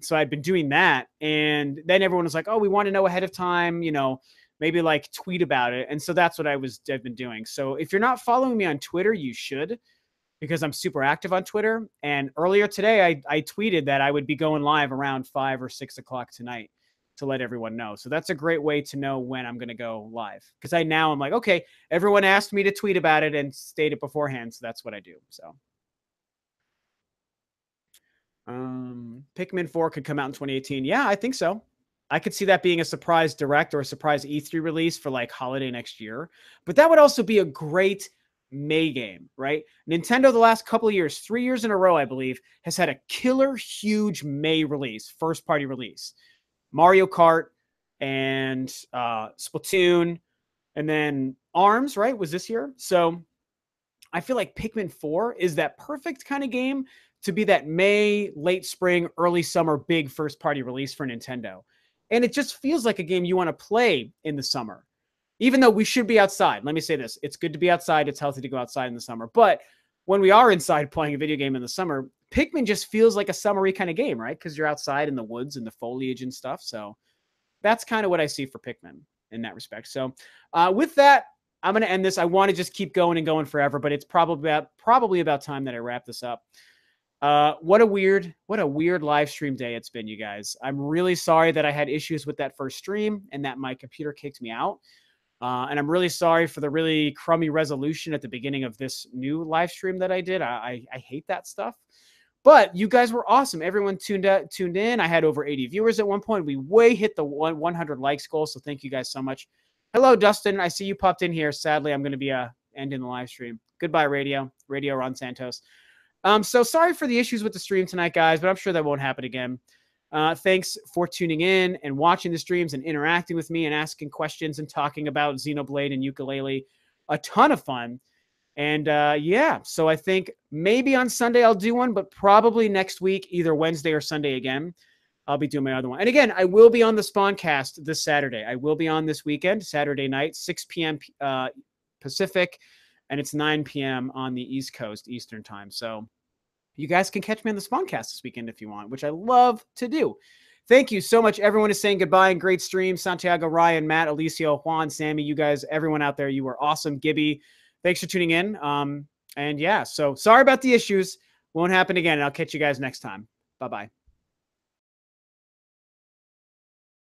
So I'd been doing that. And then everyone was like, oh, we want to know ahead of time, you know, maybe like tweet about it. And so that's what I've been doing. So if you're not following me on Twitter, you should, because I'm super active on Twitter. And earlier today, I tweeted that I would be going live around 5 or 6 o'clock tonight to let everyone know. So that's a great way to know when I'm going to go live. Because I'm like, okay, everyone asked me to tweet about it and state it beforehand. So that's what I do. So Pikmin 4 could come out in 2018. Yeah, I think so. I could see that being a surprise direct or a surprise E3 release for like holiday next year. But that would also be a great May game, right? Nintendo the last couple of years, 3 years in a row, I believe, has had a killer huge May release, first party release. Mario Kart, and Splatoon, and then ARMS, right, was this year. So I feel like Pikmin 4 is that perfect kind of game to be that May, late spring, early summer big first party release for Nintendo. And it just feels like a game you want to play in the summer. Even though we should be outside. Let me say this. It's good to be outside. It's healthy to go outside in the summer. But when we are inside playing a video game in the summer, Pikmin just feels like a summery kind of game, right? Because you're outside in the woods and the foliage and stuff. So that's kind of what I see for Pikmin in that respect. So with that, I'm going to end this. I want to just keep going and going forever, but it's probably about time that I wrap this up. What a weird live stream day it's been, you guys. I'm really sorry that I had issues with that first stream and that my computer kicked me out. And I'm really sorry for the really crummy resolution at the beginning of this new live stream that I did. I hate that stuff. But you guys were awesome. Everyone tuned in. I had over 80 viewers at one point. We way hit the 100 likes goal. So thank you guys so much. Hello, Dustin. I see you popped in here. Sadly, I'm going to be ending the live stream. Goodbye, Radio Ron Santos. So sorry for the issues with the stream tonight, guys, but I'm sure that won't happen again. Thanks for tuning in and watching the streams and interacting with me and asking questions and talking about Xenoblade and Yooka-Laylee. A ton of fun. And yeah, so I think maybe on Sunday I'll do one, but probably next week, either Wednesday or Sunday again, I'll be doing my other one. And again, I will be on the Spawncast this Saturday. I will be on this weekend, Saturday night, 6 p.m. Pacific, and it's 9 p.m. on the East Coast, Eastern time. So you guys can catch me on the Spawncast this weekend if you want, which I love to do. Thank you so much. Everyone is saying goodbye and great stream. Santiago, Ryan, Matt, Alicio, Juan, Sammy, you guys, everyone out there, you were awesome. Gibby, thanks for tuning in. And yeah, so sorry about the issues. Won't happen again. And I'll catch you guys next time. Bye-bye.